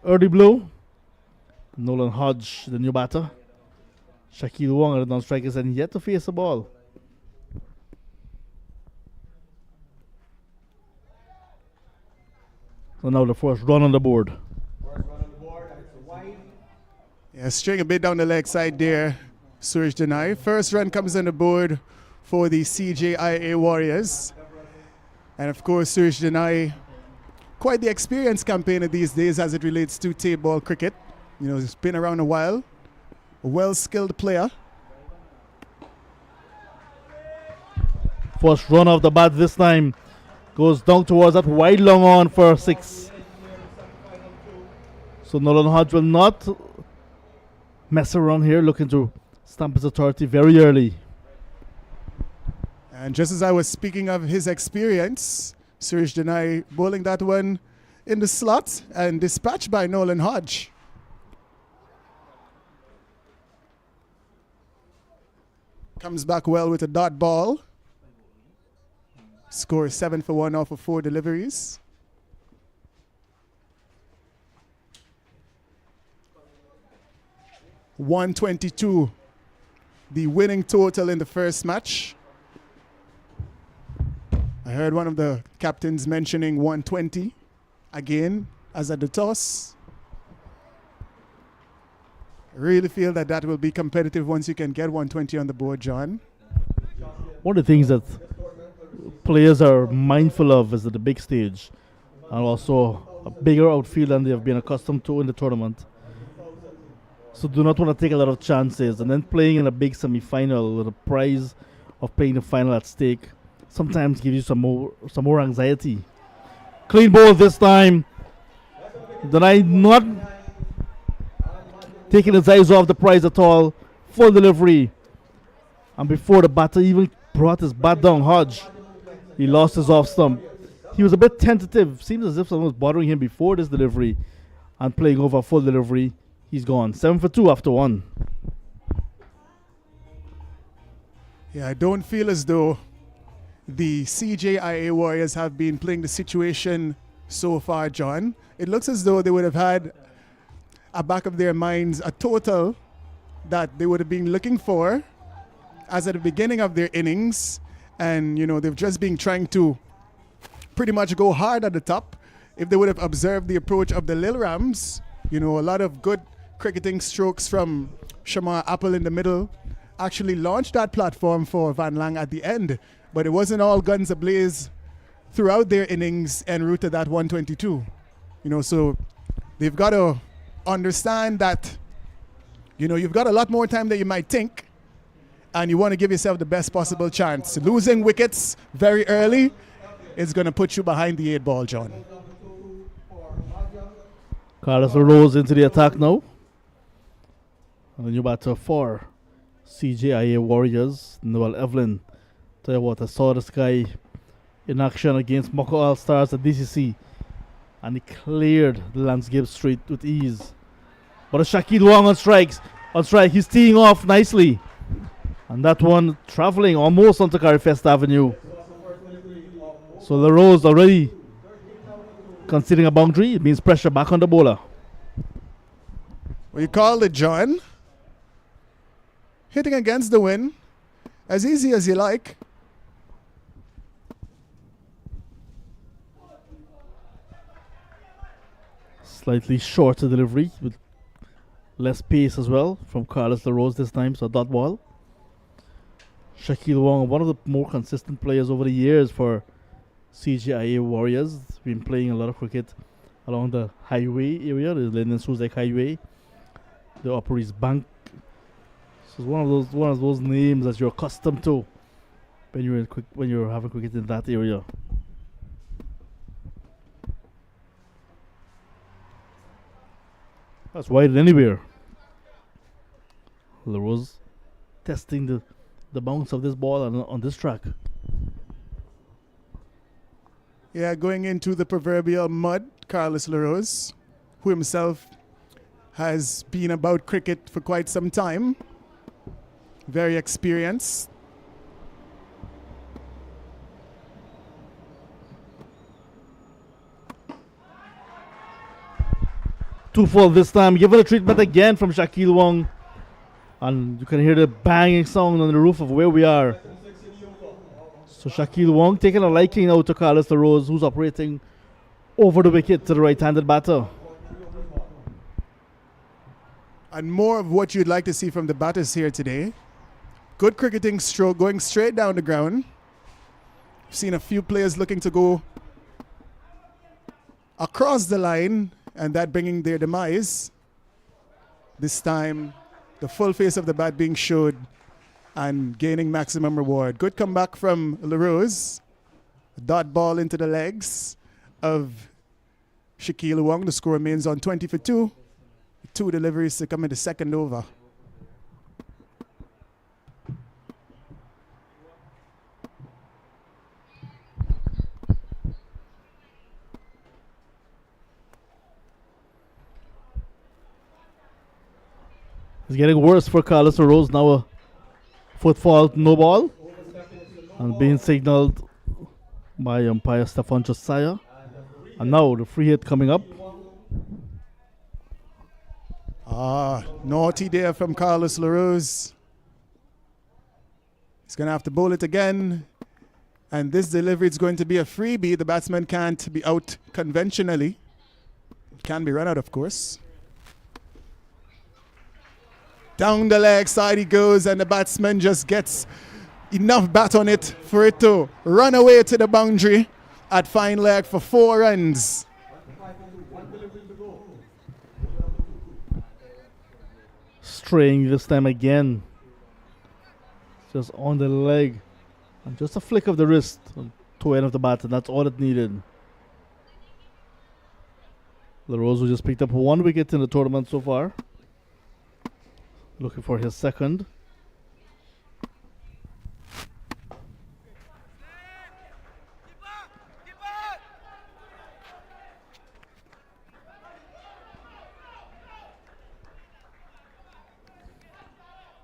early blow. Nolan Hodge, the new batter. Shaquille Wong, the non-strikers, and yet to face the ball. So now the first run on the board. Yeah, string a bit down the leg side there, Suraj Denai. First run comes on the board for the CJIA Warriors. And of course, Suraj Denai, quite the experienced campaigner these days as it relates to tape ball cricket. You know, he's been around a while. A well-skilled player. First run of the bat this time goes down towards that wide long on for 6. So Nolan Hodge will not mess around here, looking to stamp his authority very early. And just as I was speaking of his experience, Suraj Denai bowling that one in the slot and dispatched by Nolan Hodge. Comes back well with a dot ball. Scores 7 for 1 off of 4 deliveries. .122, the winning total in the first match. I heard one of the captains mentioning 120 again as at the toss. I really feel that that will be competitive once you can get 120 on the board, John. One of the things that players are mindful of is at the big stage, and also a bigger outfield than they have been accustomed to in the tournament. So do not want to take a lot of chances, and then playing in a big semi-final with a prize of playing the final at stake sometimes gives you some more anxiety. Clean ball this time. Denai not taking his eyes off the prize at all. Full delivery. And before the batter even brought his bat down, Hodge, he lost his off stump. He was a bit tentative. Seems as if someone was bothering him before this delivery and playing over a full delivery. He's gone. 7 for 2 after 1. Yeah, I don't feel as though the CJIA Warriors have been playing the situation so far, John. It looks as though they would have had a back of their minds a total that they would have been looking for as at the beginning of their innings. And, you know, they've just been trying to pretty much go hard at the top. If they would have observed the approach of the Lil Rams, you know, a lot of good cricketing strokes from Shamar Apple in the middle actually launched that platform for Van Lang at the end. But it wasn't all guns ablaze throughout their innings en route to that 122. You know, so they've got to understand that, you know, you've got a lot more time than you might think, and you want to give yourself the best possible chance. Losing wickets very early is going to put you behind the 8 ball, John. Carlos Rose into the attack now. And the new batter for CJIA Warriors, Noel Evelyn. Tell you what, I saw this guy in action against Moko All Stars at DCC, and he cleared the landscape straight with ease. But a Shaquille Wong on strikes. On strike, he's teeing off nicely. And that one traveling almost onto Carifest Avenue. So the Rose already conceding a boundary. It means pressure back on the bowler. Well, you called it, John. Hitting against the wind. As easy as you like. Slightly shorter delivery with less pace as well from Carlos LaRose this time, so dot ball. Shaquille Wong, one of the more consistent players over the years for CJIA Warriors. Been playing a lot of cricket along the highway area, the Lyndon Suzek Highway, the Upper East Bank. So it's one of those names that you're accustomed to when you're having cricket in that area. That's wide anywhere. LaRose testing the bounce of this ball on this track. Yeah, going into the proverbial mud, Carlos LaRose, who himself has been about cricket for quite some time. Very experienced. 2-4 this time. Given a treatment again from Shaquille Wong. And you can hear the banging sound on the roof of where we are. So Shaquille Wong taking a liking now to Carlos LaRose, who's operating over the wicket to the right-handed batter. And more of what you'd like to see from the batters here today. Good cricketing stroke, going straight down the ground. I've seen a few players looking to go across the line, and that bringing their demise. This time, the full face of the bat being showed and gaining maximum reward. Good comeback from LaRose. Dot ball into the legs of Shaquille Wong. The score remains on 20 for 2. 2 deliveries to come in the second over. It's getting worse for Carlos LaRose. Now a footfall, no ball. And being signaled by umpire Stefan Josiah. And now the free hit coming up. Naughty there from Carlos LaRose. He's going to have to bowl it again. And this delivery is going to be a freebie. The batsman can't be out conventionally. Can be run out, of course. Down the leg side he goes, and the batsman just gets enough bat on it for it to run away to the boundary at fine leg for 4 runs. Straying this time again. Just on the leg. And just a flick of the wrist to end of the bat, and that's all it needed. LaRose, who just picked up 1 wicket in the tournament so far. Looking for his second.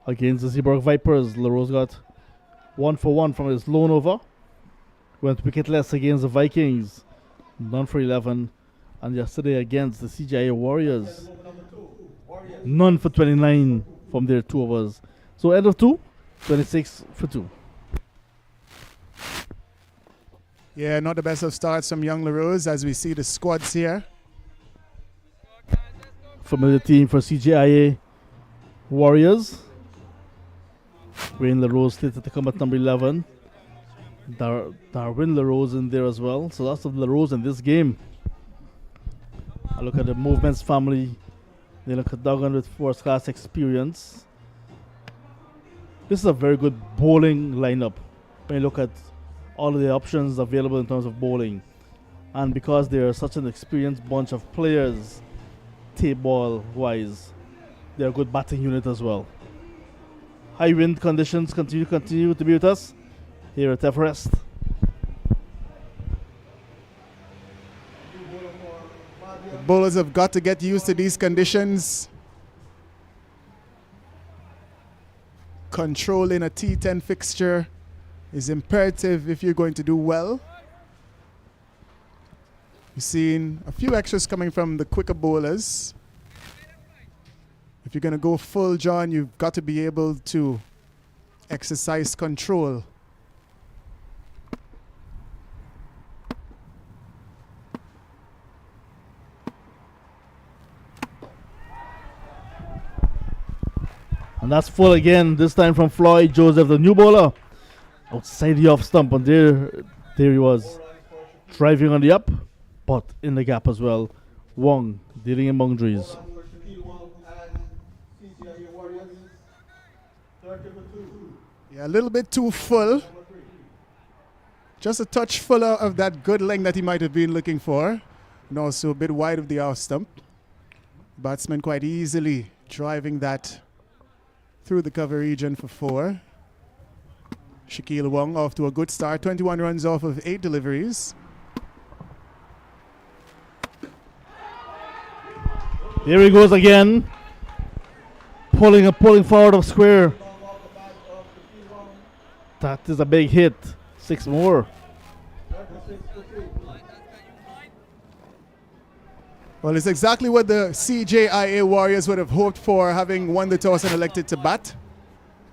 Against the Seabrook Vipers, LaRose got 1 for 1 from his lone over. Went wicketless against the Vikings, none for 11. And yesterday against the CJIA Warriors, none for 29 from their 2 overs. So end of 2, 26 for 2. Yeah, not the best of starts from young LaRose as we see the squads here. Familiar team for CJIA Warriors. Wayne LaRose slated to come at number 11. Darwin LaRose in there as well. So lots of LaRose in this game. I look at the Movements family. They look at Duggan with first class experience. This is a very good bowling lineup when you look at all of the options available in terms of bowling. And because they are such an experienced bunch of players, tape ball wise, they're a good batting unit as well. High wind conditions continue to be with us here at Everest. The bowlers have got to get used to these conditions. Controlling a T10 fixture is imperative if you're going to do well. You've seen a few extras coming from the quicker bowlers. If you're going to go full, John, you've got to be able to exercise control. And that's full again, this time from Floyd Joseph, the new bowler. Outside the off stump, and there he was. Driving on the up, but in the gap as well. Wong dealing in boundaries. Yeah, a little bit too full. Just a touch fuller of that good length that he might have been looking for. And also a bit wide of the off stump. Batsman quite easily driving that through the cover region for 4. Shaquille Wong off to a good start. 21 runs off of 8 deliveries. Here he goes again. Pulling forward of square. That is a big hit. 6 more. Well, it's exactly what the CJIA Warriors would have hoped for, having won the toss and elected to bat.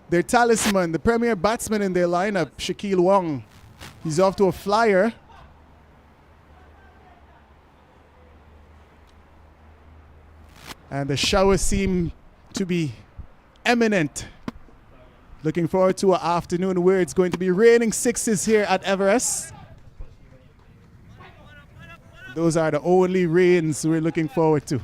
Their talisman, the premier batsman in their lineup, Shaquille Wong, he's off to a flyer. And the showers seem to be imminent. Looking forward to an afternoon where it's going to be raining sixes here at Everest. Those are the only rains we're looking forward to.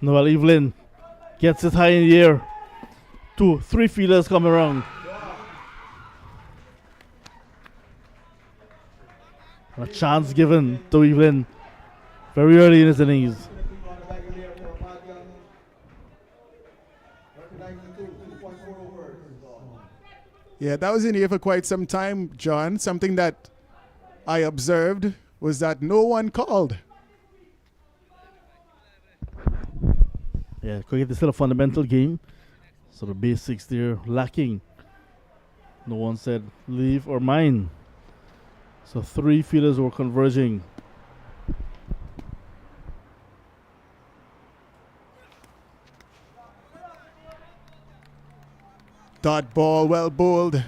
Noel Evelyn gets it high in the air. 2, 3 fielders come around. A chance given to Evelyn very early in his innings. Yeah, that was in here for quite some time, John. Something that I observed was that no one called. Yeah, cricket is still a fundamental game. So the basics there lacking. No one said leave or mine. So 3 fielders were converging. Dot ball, well bowled.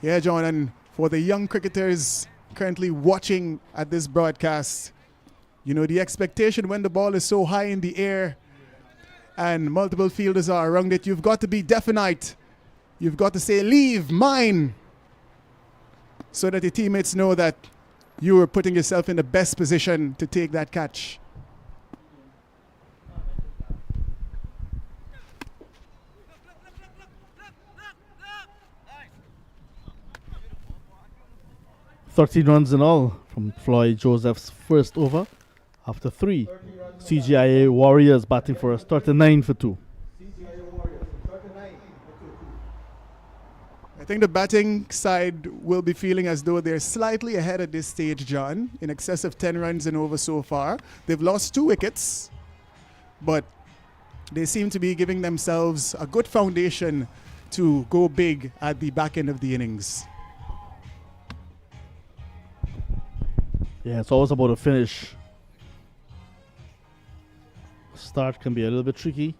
Yeah, John, and for the young cricketers currently watching at this broadcast, you know, the expectation when the ball is so high in the air and multiple fielders are around it, you've got to be definite. You've got to say, leave, mine, so that your teammates know that you are putting yourself in the best position to take that catch. "13 runs in all from Floyd Joseph's first over after 3. CJIA Warriors batting for us, 39 for 2. I think the batting side will be feeling as though they're slightly ahead at this stage, John, in excess of 10 runs and over so far. They've lost 2 wickets, but they seem to be giving themselves a good foundation to go big at the back end of the innings. Yeah, it's always about a finish. Start can be a little bit tricky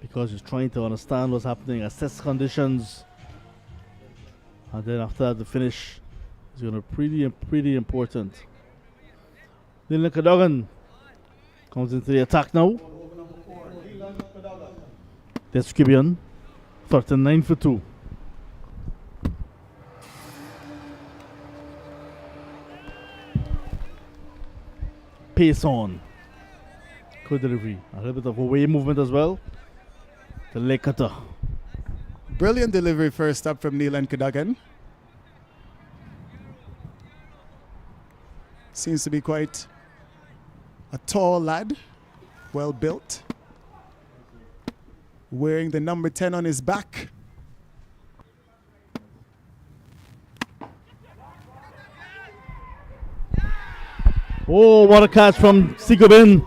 because you're trying to understand what's happening, assess conditions, and then after that, the finish is going to be pretty important. Dylan Cadogan comes into the attack now. That's Gibeon, 39 for 2. Pace on. Good delivery. A little bit of away movement as well. The leg cutter. Brilliant delivery first up from Neelan Cadogan. Seems to be quite a tall lad, well built, wearing the number 10 on his back. Oh, what a catch from Sigobin.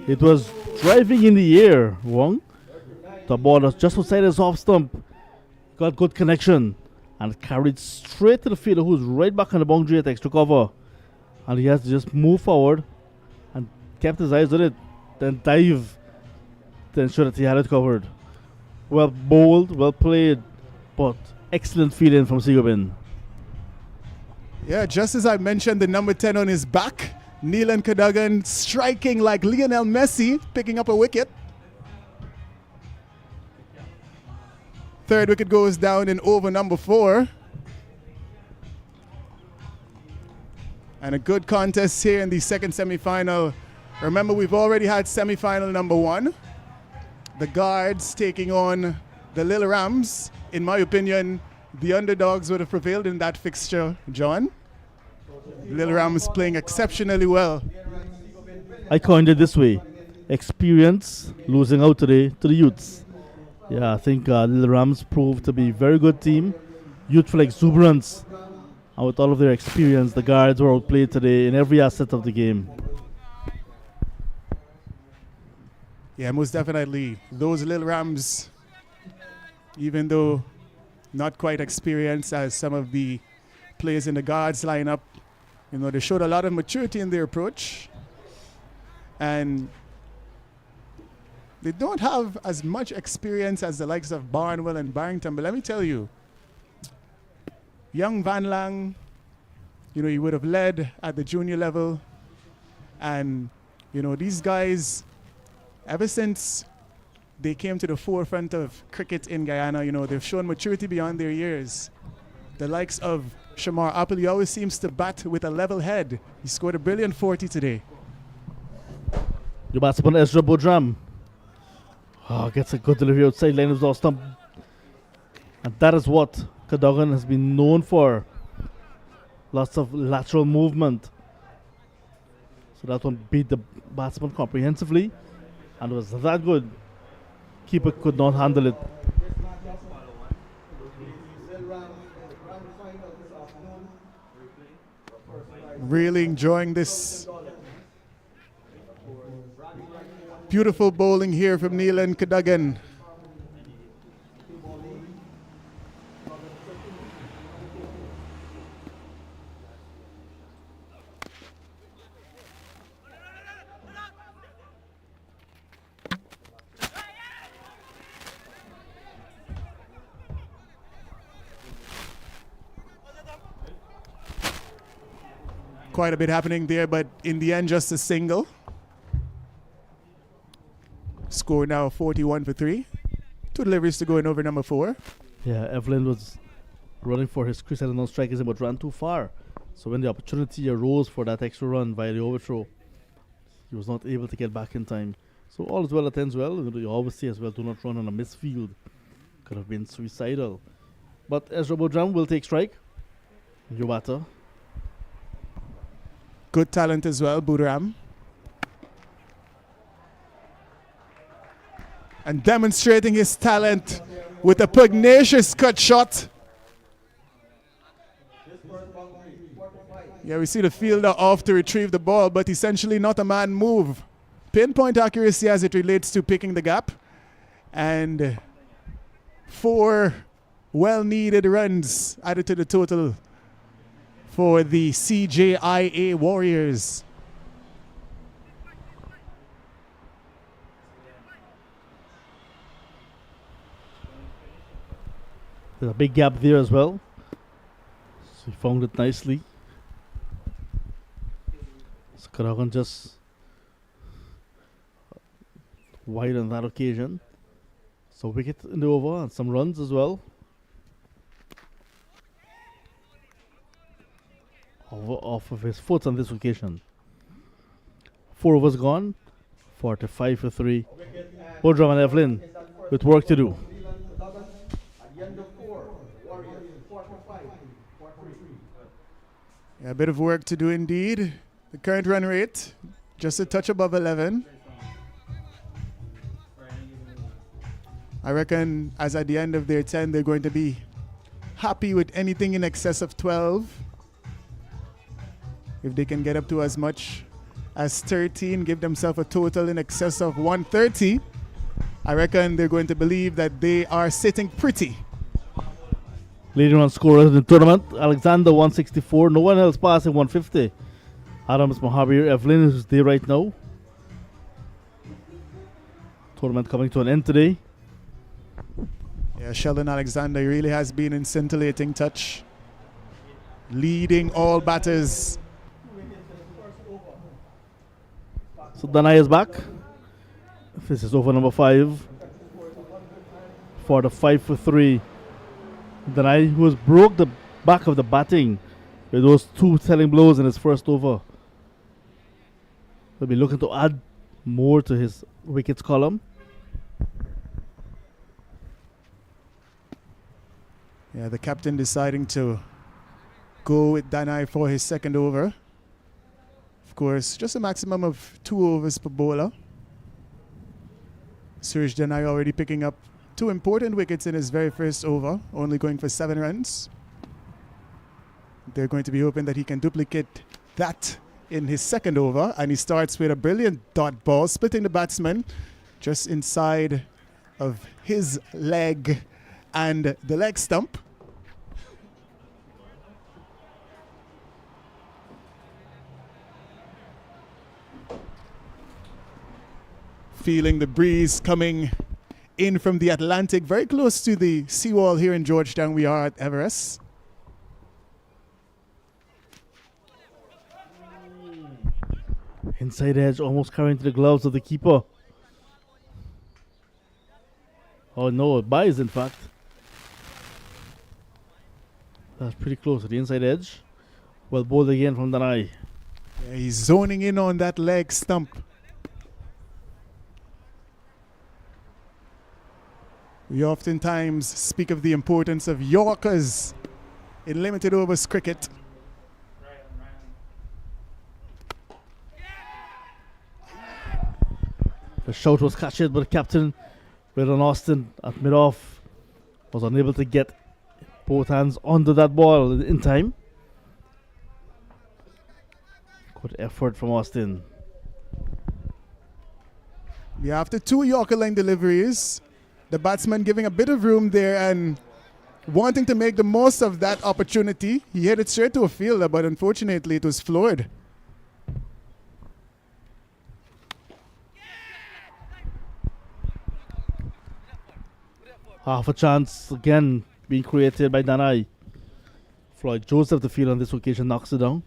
It was driving in the air, Wong. The ball was just outside his off stump. Got good connection and carried straight to the fielder who's right back on the boundary at extra cover. And he has to just move forward and kept his eyes on it, then dive to ensure that he had it covered. Well bowled, well played, but excellent fielding from Sigobin. Yeah, just as I mentioned the number 10 on his back, Neelan Cadogan striking like Lionel Messi, picking up a wicket. Third wicket goes down in over number 4. And a good contest here in the second semi-final. Remember, we've already had semi-final number 1. The Guards taking on the Lil Rams. In my opinion, the underdogs would have prevailed in that fixture, John. Lil Rams playing exceptionally well. I coined it this way: experience losing out today to the youths. Yeah, I think Lil Rams proved to be a very good team. youthful exuberance. And with all of their experience, the guards were outplayed today in every asset of the game. Yeah, most definitely. Those Little Rams, even though not quite experienced as some of the players in the guards lineup, they showed a lot of maturity in their approach. And they don't have as much experience as the likes of Barnwell and Barrington, but let me tell you, young Van Lang, he would have led at the junior level. And, these guys, ever since they came to the forefront of cricket in Guyana, they've shown maturity beyond their years. The likes of Shamar Apple, he always seems to bat with a level head. He scored a brilliant 40 today. Your batsman Ezra Bodram. Gets a good delivery outside line of the stump. And that is what Cadogan has been known for. Lots of lateral movement. So that one beat the batsman comprehensively. And it was that good. Keeper could not handle it. Really enjoying this beautiful bowling here from Neelan Cadogan. Quite a bit happening there, but in the end, just a single. Score now 41 for 3. 2 deliveries to go in over number 4. Yeah, Evelyn was running for his Chris Allen strikers but ran too far. So when the opportunity arose for that extra run via the overthrow, he was not able to get back in time. So all is well that ends well. You always say as well, do not run on a misfield. Could have been suicidal. But Ezra Bodram will take strike. Your batter. Good talent as well, Budram. And demonstrating his talent with a pugnacious cut shot. Yeah, we see the fielder off to retrieve the ball, but essentially not a man move. Pinpoint accuracy as it relates to picking the gap. And 4 well-needed runs added to the total for the CJIA Warriors. There's a big gap there as well. So he found it nicely. So Cadogan just wide on that occasion. So wicket in the over and some runs as well. Off of his foot on this occasion. 4 overs gone. 45 for 3. Bodram and Evelyn with work to do. Yeah, a bit of work to do indeed. The current run rate just a touch above 11. I reckon as at the end of their 10 they're going to be happy with anything in excess of 12. If they can get up to as much as 13, give themselves a total in excess of 130, I reckon they're going to believe that they are sitting pretty. Leading run scorers in the tournament, Alexander 164, no one else passing 150. Adams, Mahadia, Evelyn is there right now. Tournament coming to an end today. Yeah, Sheldon Alexander really has been in scintillating touch, leading all batters. So Danai is back. This is over number 5 for the 5 for 3. Danai, who has broke the back of the batting with those 2 telling blows in his first over, will be looking to add more to his wickets column. Yeah, the captain deciding to go with Danai for his second over. Of course, just a maximum of 2 overs per bowler. Suresh Danai already picking up 2 important wickets in his very first over, only going for 7 runs. They're going to be hoping that he can duplicate that in his second over, and he starts with a brilliant dot ball, splitting the batsman just inside of his leg and the leg stump. Feeling the breeze coming in from the Atlantic, very close to the seawall here in Georgetown. We are at Everest. Inside edge, almost carrying to the gloves of the keeper. Oh no, it buys in fact. That's pretty close to the inside edge. Well bowled again from Danai. Yeah, he's zoning in on that leg stump. We oftentimes speak of the importance of Yorkers in limited overs cricket. The shout was captured by the captain, Redon Austin at mid-off. Was unable to get both hands onto that ball in time. Good effort from Austin. Yeah, after two Yorker line deliveries, the batsman giving a bit of room there and wanting to make the most of that opportunity. He hit it straight to a fielder, but unfortunately it was floored. Half a chance again being created by Danai. Floyd Joseph, the field on this occasion, knocks it down.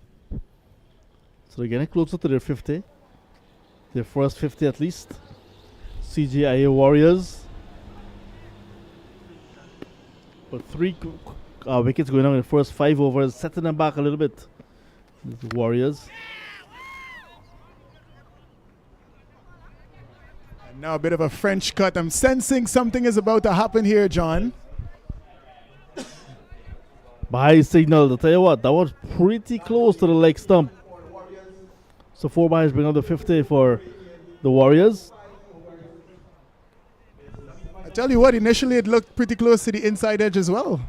So they're getting closer to their 50. Their first 50 at least. CJIA Warriors. But three wickets going on in the first 5 overs, setting them back a little bit. The Warriors. And now a bit of a French cut. I'm sensing something is about to happen here, John. By signal, I'll tell you what, that was pretty close to the leg stump. So 4 byes bring up the 50 for the Warriors. I tell you what, initially it looked pretty close to the inside edge as well.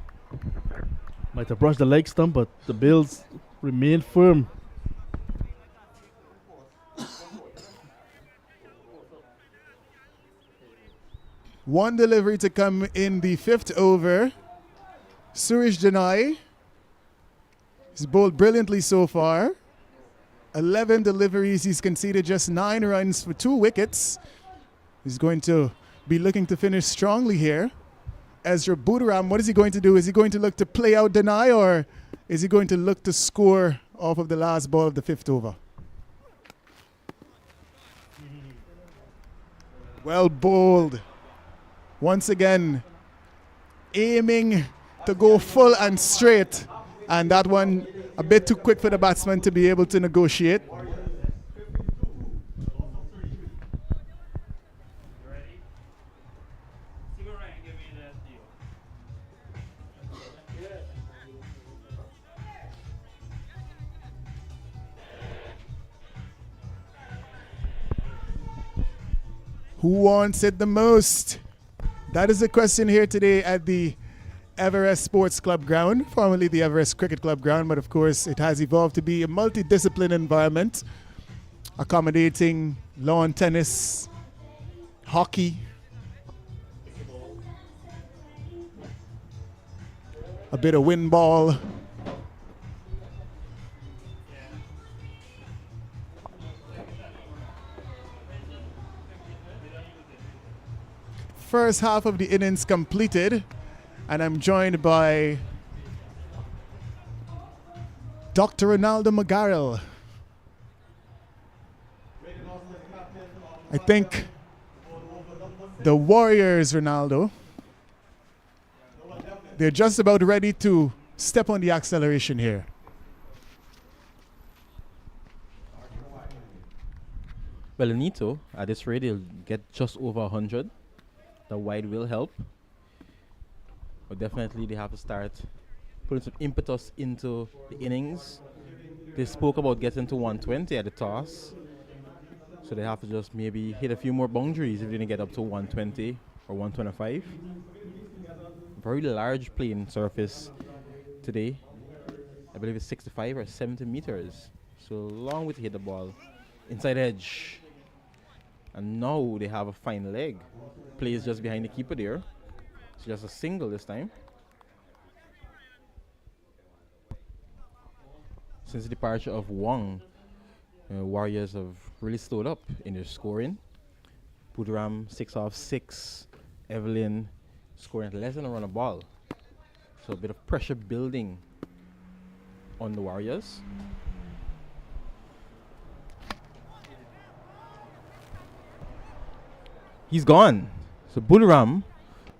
Might have brushed the leg stump, but the Bills remained firm. One delivery to come in the 5th over. Suresh Janai. He's bowled brilliantly so far. 11 deliveries. He's conceded just 9 runs for 2 wickets. He's going to be looking to finish strongly here. Ezra Buduram, what is he going to do? Is he going to look to play out Danai, or is he going to look to score off of the last ball of the 5th over? Well bowled. Once again, aiming to go full and straight. And that one a bit too quick for the batsman to be able to negotiate. Who wants it the most? That is the question here today at the Everest Sports Club ground, formerly the Everest Cricket Club ground, but of course it has evolved to be a multidiscipline environment, accommodating lawn tennis, hockey, a bit of wind ball. First half of the innings completed, and I'm joined by Dr. Ronaldo Magarel. I think the Warriors, Ronaldo, they're just about ready to step on the acceleration here. Well, they need to. At this rate, they'll get just over 100. The wide will help. But definitely they have to start putting some impetus into the innings. They spoke about getting to 120 at the toss. So they have to just maybe hit a few more boundaries if they didn't get up to 120 or 125. Very large playing surface today. I believe it's 65 or 70 meters. So long way to hit the ball. Inside edge. And now they have a fine leg. Plays just behind the keeper there. It's just a single this time. Since the departure of Wong, Warriors have really slowed up in their scoring. Puduram 6 off 6. Evelyn scoring less than a run of ball. So a bit of pressure building on the Warriors. He's gone. So Puduram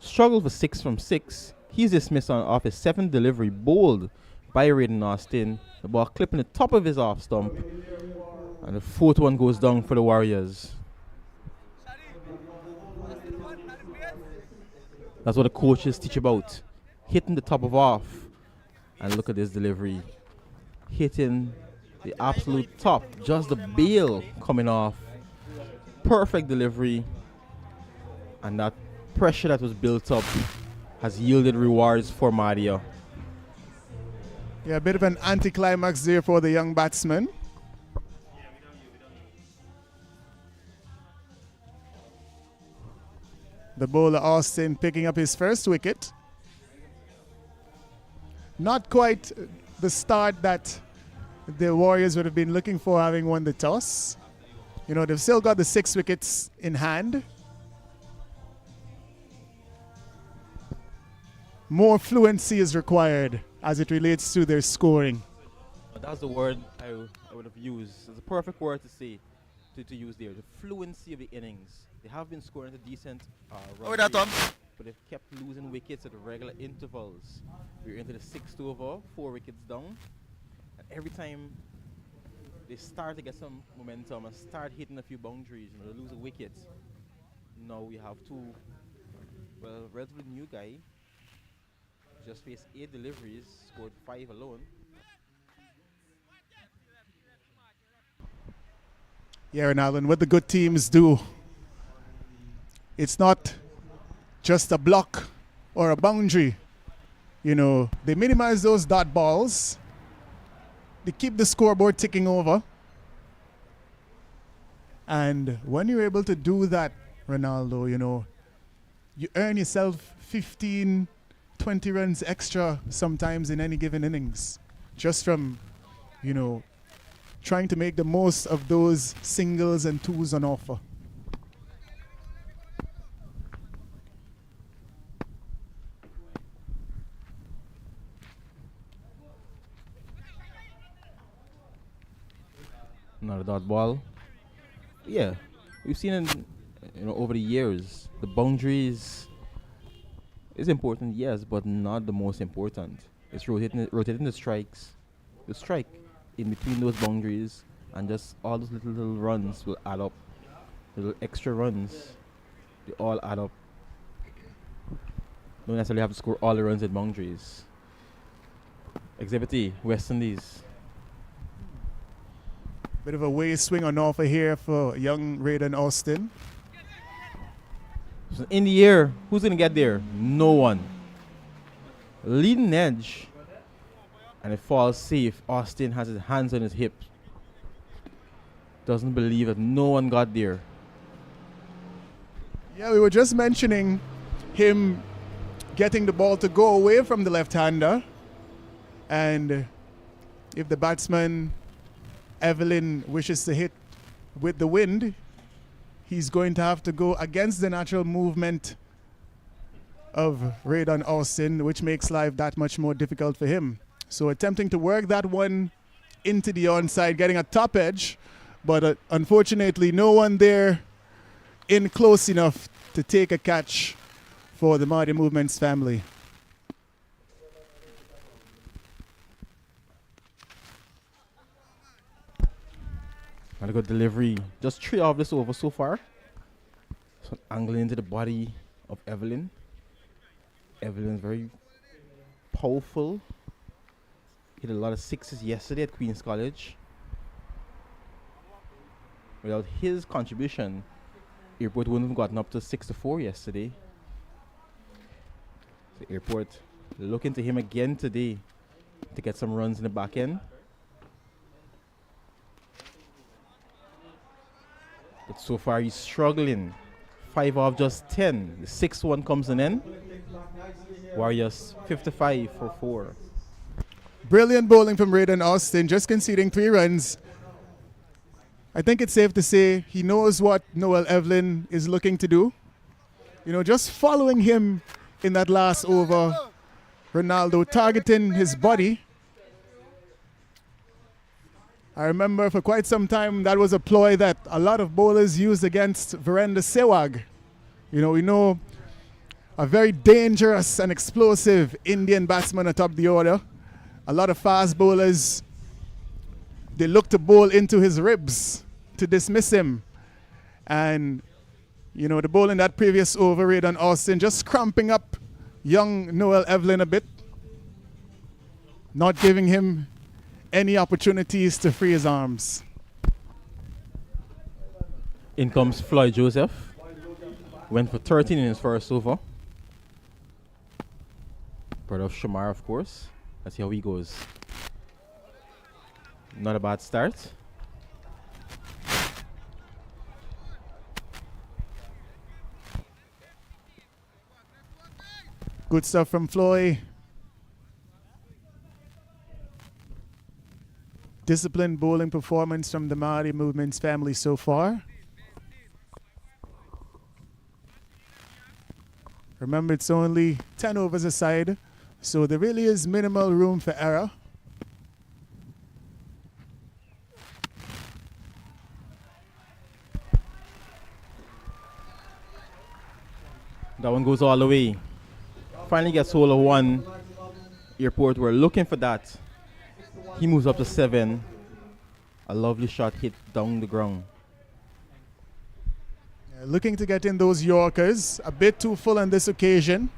struggled for 6 from 6. He's dismissed off his 7th delivery, bowled by Raiden Austin. The ball clipping the top of his off stump. And the 4th one goes down for the Warriors. That's what the coaches teach about. Hitting the top of off. And look at this delivery. Hitting the absolute top. Just the bail coming off. Perfect delivery. And that pressure that was built up has yielded rewards for Mahadia. Yeah, a bit of an anticlimax there for the young batsman. The bowler Austin picking up his first wicket. Not quite the start that the Warriors would have been looking for, having won the toss. You know, they've still got the 6 wickets in hand. More fluency is required as it relates to their scoring. That's the word I would have used. It's a perfect word to say, to use there. The fluency of the innings. They have been scoring at a decent run rate, but they've kept losing wickets at regular intervals. We're into the 6th over, 4 wickets down. And every time they start to get some momentum and start hitting a few boundaries, you know, they lose a wicket. Now we have 2, well, relatively new guy. Just faced 8 deliveries, scored 5 alone. Yeah, Ronaldo, what the good teams do, it's not just a block or a boundary. You know, they minimize those dot balls. They keep the scoreboard ticking over. And when you're able to do that, Ronaldo, you know, you earn yourself 15, 20 runs extra sometimes in any given innings. Just from, you know, trying to make the most of those singles and twos on offer. Not a dot ball. Yeah, we've seen in, over the years, the boundaries is important, yes, but not the most important. It's rotating the strikes, the strike in between those boundaries, and just all those little runs will add up. Little extra runs, they all add up. Don't necessarily have to score all the runs at boundaries. Exhibit E, West Indies. Bit of a way swing on offer here for young Raiden Austin. So in the air, who's going to get there? No one. Leading edge. And it falls safe. Austin has his hands on his hip. Doesn't believe that no one got there. Yeah, we were just mentioning him getting the ball to go away from the left-hander. And if the batsman Evelyn wishes to hit with the wind, he's going to have to go against the natural movement of Raiden Austin, which makes life that much more difficult for him. So attempting to work that one into the onside, getting a top edge, but unfortunately no one there in close enough to take a catch for the Mahadia Movement's family. Not a good delivery. Just 3 off this over so far. So angling into the body of Evelyn. Evelyn's very powerful. Hit a lot of 6s yesterday at Queen's College. Without his contribution, Airport wouldn't have gotten up to 6-4 yesterday. So Airport looking to him again today to get some runs in the back end. But so far he's struggling. 5 off just 10. The 6-1 comes in end. Warriors 55 for 4. Brilliant bowling from Raiden Austin, just conceding 3 runs. I think it's safe to say he knows what Noel Evelyn is looking to do. You know, just following him in that last over, Ronaldo targeting his body. I remember for quite some time that was a ploy that a lot of bowlers used against Virender Sehwag. You know, we know a very dangerous and explosive Indian batsman atop the order. A lot of fast bowlers, they look to bowl into his ribs to dismiss him. And, you know, the bowl in that previous over, Raiden Austin, just cramping up young Noel Evelyn a bit, not giving him any opportunities to free his arms. In comes Floyd Joseph. Went for 13 in his first over. Part of Shamar, of course. Let's see how he goes. Not a bad start. Good stuff from Floyd. Disciplined bowling performance from the Mahadia movement's family so far. Remember, it's only 10 overs aside, so there really is minimal room for error. That one goes all the way. Finally gets hold of one. Airport were looking for that. He moves up to 7. A lovely shot hit down the ground. Looking to get in those Yorkers. A bit too full on this occasion.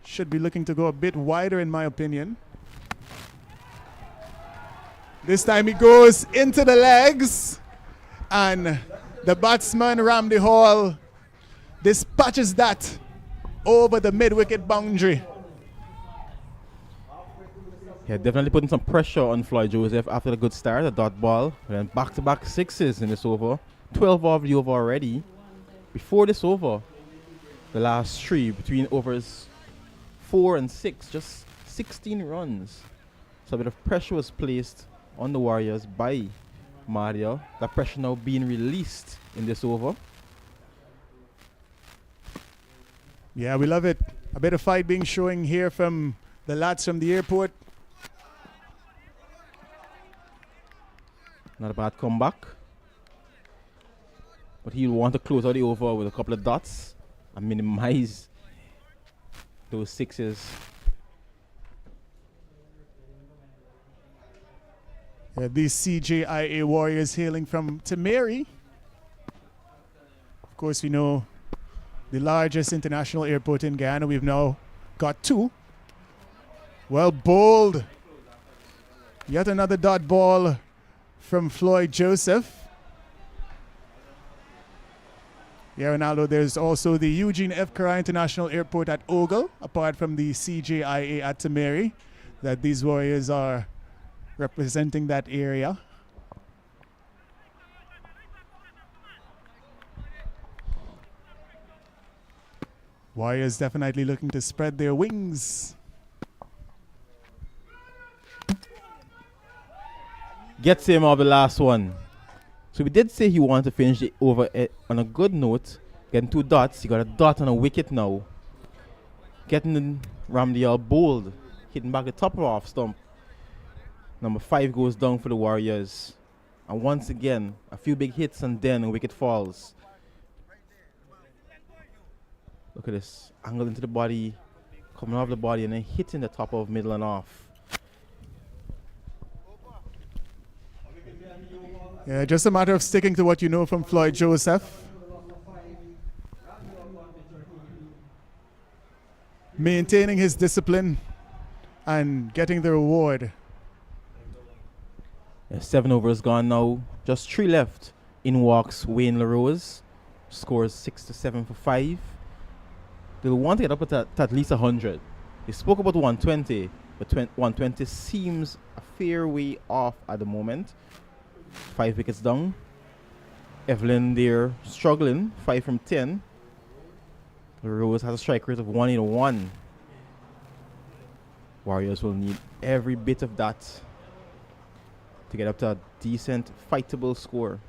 Should be looking to go a bit wider in my opinion. This time he goes into the legs. And the batsman Ramdi Hall dispatches that over the mid-wicket boundary. Yeah, definitely putting some pressure on Floyd Joseph after the good start, a dot ball. Then back-to-back 6s in this over. 12 off the over already. Before this over, the last 3 between overs 4 and 6, just 16 runs. So a bit of pressure was placed on the Warriors by Mahadia. That pressure now being released in this over. Yeah, we love it. A bit of fight being showing here from the lads from the airport. Not a bad comeback. But he'll want to close out the over with a couple of dots and minimize those 6s. Yeah, these CJIA Warriors hailing from Temeri. Of course, we know the largest international airport in Guyana. We've now got 2. Well bowled. Yet another dot ball from Floyd Joseph. Yeah, Ronaldo, there's also the Eugene F. Carra International Airport at Ogle, apart from the CJIA at Temeri, that these Warriors are representing that area. Warriors definitely looking to spread their wings. Gets him off the last one. So we did say he wanted to finish it over on a good note. Getting 2 dots. He got a dot on a wicket now. Getting Ramdial bowled. Hitting back the top of off stump. Number 5 goes down for the Warriors. And once again, a few big hits and then a wicket falls. Look at this. Angle into the body. Coming off the body and then hitting the top of middle and off. Yeah, just a matter of sticking to what you know from Floyd Joseph. Maintaining his discipline and getting the reward. Yeah, 7 overs gone now. Just 3 left. In walks Wayne LaRose. scores 6 to 7 for 5. They'll want to get up at least 100. They spoke about 120, but 120 seems a fair way off at the moment. 5 wickets down. Evelyn there struggling, 5 from 10. Rose has a strike rate of 181. Warriors will need every bit of that to get up to a decent, fightable score.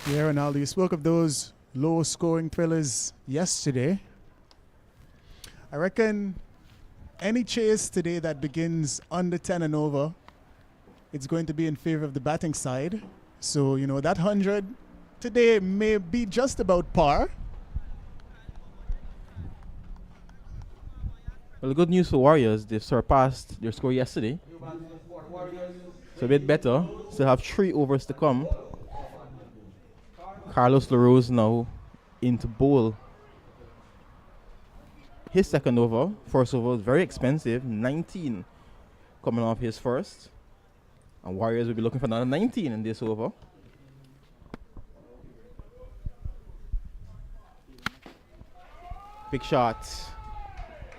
Yeah, Ronaldo, you spoke of those low-scoring thrillers yesterday. I reckon any chase today that begins under 10 and over, it's going to be in favor of the batting side. So, you know, that 100 today may be just about par. Well, the good news for Warriors, they've surpassed their score yesterday. So a bit better. Still have 3 overs to come. Carlos LaRose now into bowl. His second over, first over was very expensive, 19 coming off his first. And Warriors will be looking for another 19 in this over. Big shot.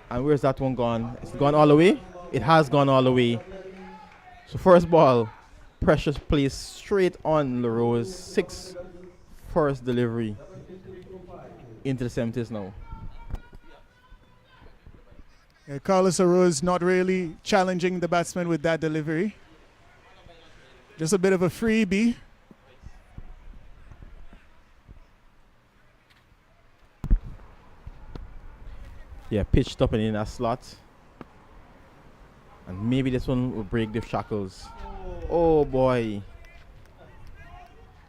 And where's that one gone? It's gone all the way? It has gone all the way. So first ball, pressure placed straight on LaRose. 6 first delivery into the 70s now. Yeah, Carlos LaRose not really challenging the batsman with that delivery. Just a bit of a freebie. Yeah, pitched up and in that slot. And maybe this one will break the shackles. Oh boy.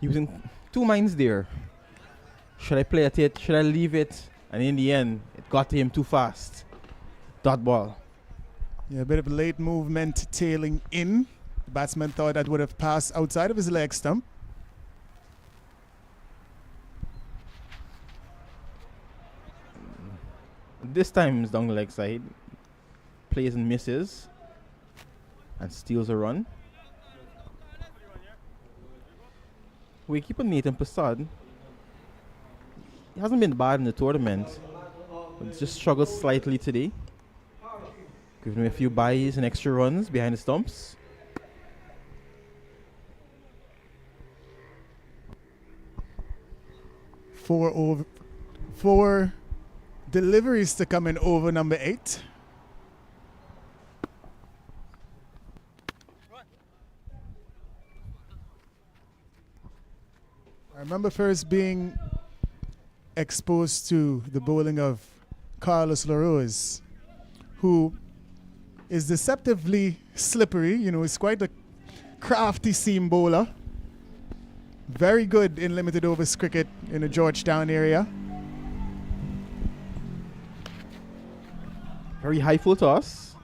He was in 2 minds there. Should I play at it? Should I leave it? And in the end, it got to him too fast. Dot ball. Yeah, a bit of late movement tailing in. The batsman thought that would have passed outside of his leg stump. This time it's down the leg side. Plays and misses. And steals a run. We keep on Nathan Prasad. He hasn't been bad in the tournament. But just struggled slightly today. Giving him a few byes and extra runs behind the stumps. Four deliveries to come in over number 8. I remember first being exposed to the bowling of Carlos LaRose, who is deceptively slippery. You know, he's quite a crafty seam bowler. Very good in limited overs cricket in the Georgetown area. Very high full toss.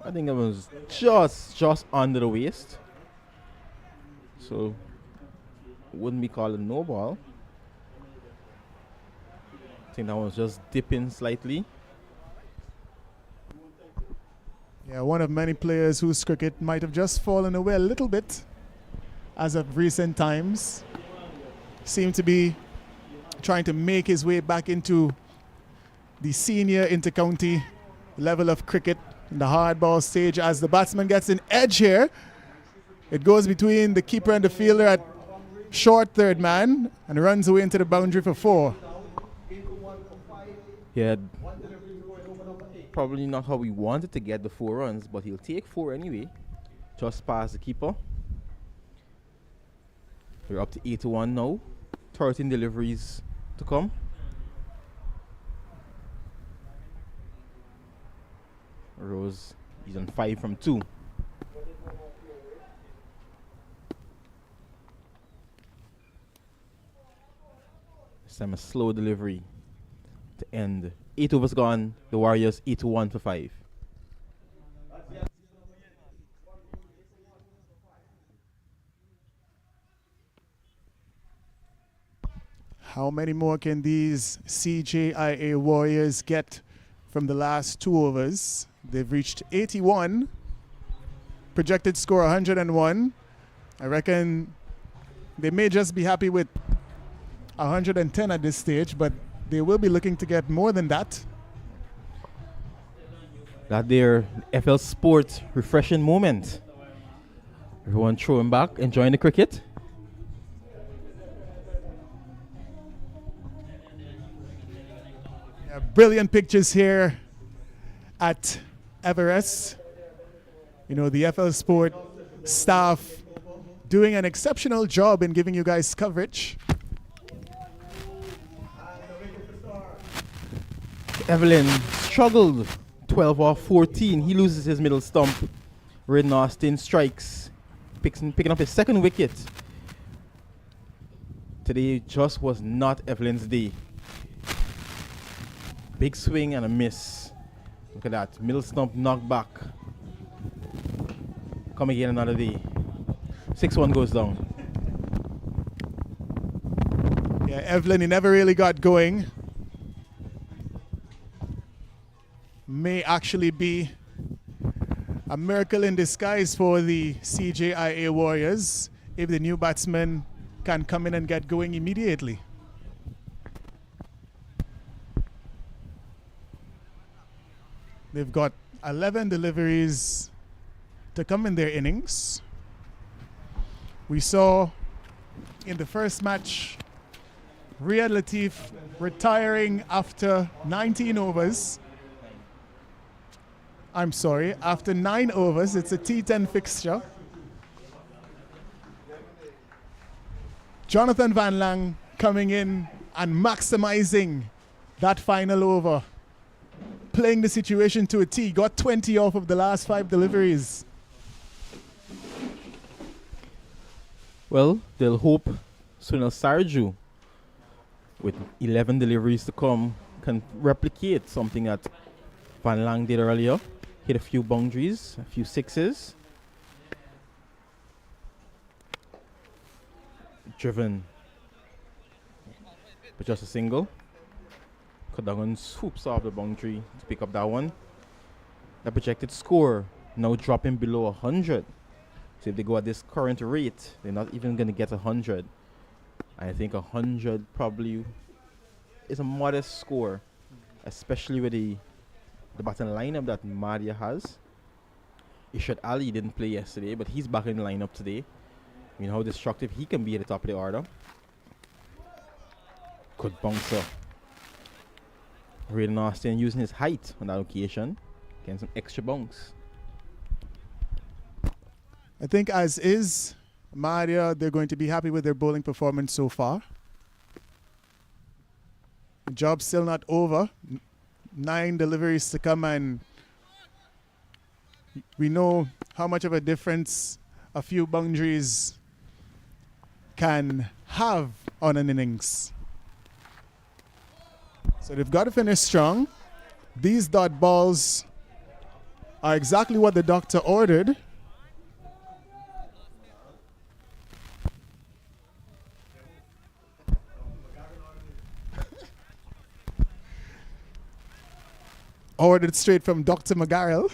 I think it was just under the waist. So wouldn't be called a no ball. I think that one was just dipping slightly. Yeah, one of many players whose cricket might have just fallen away a little bit as of recent times. Seemed to be trying to make his way back into the senior intercounty level of cricket in the hardball stage as the batsman gets an edge here. It goes between the keeper and the fielder at short third man and runs away into the boundary for 4. Yeah, probably not how we wanted to get the 4 runs, but he'll take 4 anyway. Just past the keeper. We're up to 8-1 now. 13 deliveries to come. Rose, he's on 5 from 2. This time a slow delivery to end. 8 overs gone. The Warriors 8-1 for 5. How many more can these CJIA Warriors get from the last 2 overs? They've reached 81. Projected score 101. I reckon They may just be happy with 110 at this stage, but they will be looking to get more than that. That their FL Sport refreshing moment. Everyone throwing back, enjoying the cricket. Yeah, brilliant pictures here at Everest. You know, the FL Sport staff doing an exceptional job in giving you guys coverage. Evelyn struggled 12 off 14. He loses his middle stump. Raiden Austin strikes, picking up his second wicket. Today just was not Evelyn's day. Big swing and a miss. Look at that. Middle stump knocked back. Come again another day. 6-1 goes down. Yeah, Evelyn, he never really got going. May actually be a miracle in disguise for the CJIA Warriors if the new batsman can come in and get going immediately. They've got 11 deliveries to come in their innings. We saw in the first match Riyad Latif retiring after 19 overs. I'm sorry, after 9 overs. It's a T10 fixture. Jonathan Van Lang coming in and maximizing that final over. Playing the situation to a T. Got 20 off of the last 5 deliveries. Well, they'll hope Sunil Sarju, with 11 deliveries to come, can replicate something that Van Lang did earlier. Hit a few boundaries, a few sixes. Driven, but just a single. Kodagun swoops off the boundary to pick up that one. The projected score now dropping below 100. So if they go at this current rate, they're not even going to get 100. I think 100 probably is a modest score, especially with the batting lineup that Mahadia has. Ishad Ali didn't play yesterday, but he's back in the lineup today. You know how destructive he can be at the top of the order. Good bouncer. Raiden Austin using his height on that occasion, getting some extra bounce. I think as is, Mahadia, they're going to be happy with their bowling performance so far. The job's still not over. 9 deliveries to come, and we know how much of a difference a few boundaries can have on an innings. So they've got to finish strong. These dot balls are exactly what the doctor ordered. Ordered straight from Dr. McGarrell.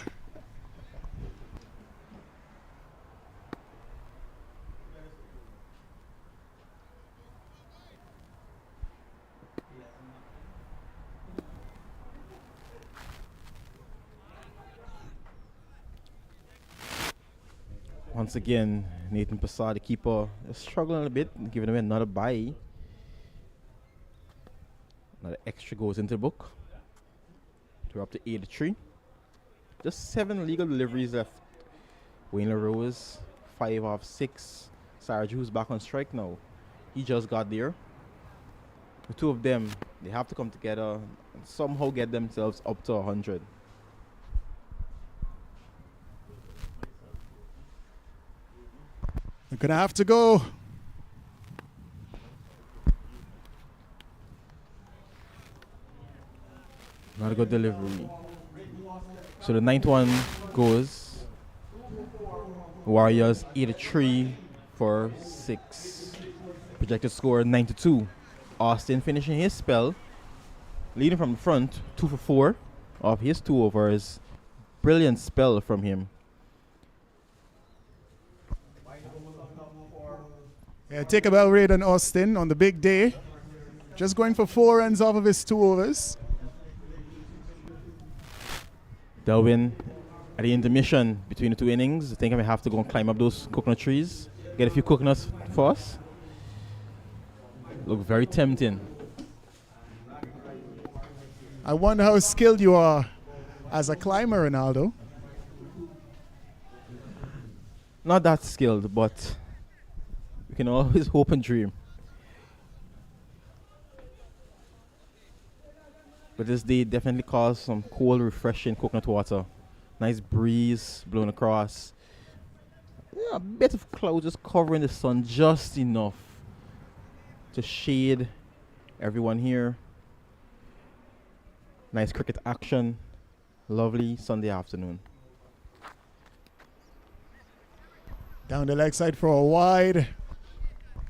Once again, Nathan Passar, the keeper, is struggling a bit, giving him another bye. Another extra goes into the book. We're up to 83. Just 7 legal deliveries left. Wayne LaRose, 5 off 6. Sarge, who's back on strike now. He just got there. The two of them, they have to come together and somehow get themselves up to 100. They're gonna have to go. Not a good delivery. So the 9th one goes. Warriors 83 for 6. Projected score 92. Austin finishing his spell. Leading from the front, 2 for 4 of his 2 overs. Brilliant spell from him. Yeah, take a bow raid on Austin on the big day. Just going for 4 runs off of his 2 overs. Darwin at the intermission between the 2 innings. I think I may have to go and climb up those coconut trees. Get a few coconuts for us. Look very tempting. I wonder how skilled you are as a climber, Ronaldo. Not that skilled, but we can always hope and dream. But this day definitely caused some cold, refreshing coconut water. Nice breeze blowing across. Yeah, a bit of cloud just covering the sun just enough to shade everyone here. Nice cricket action. Lovely Sunday afternoon. Down the leg side for a wide.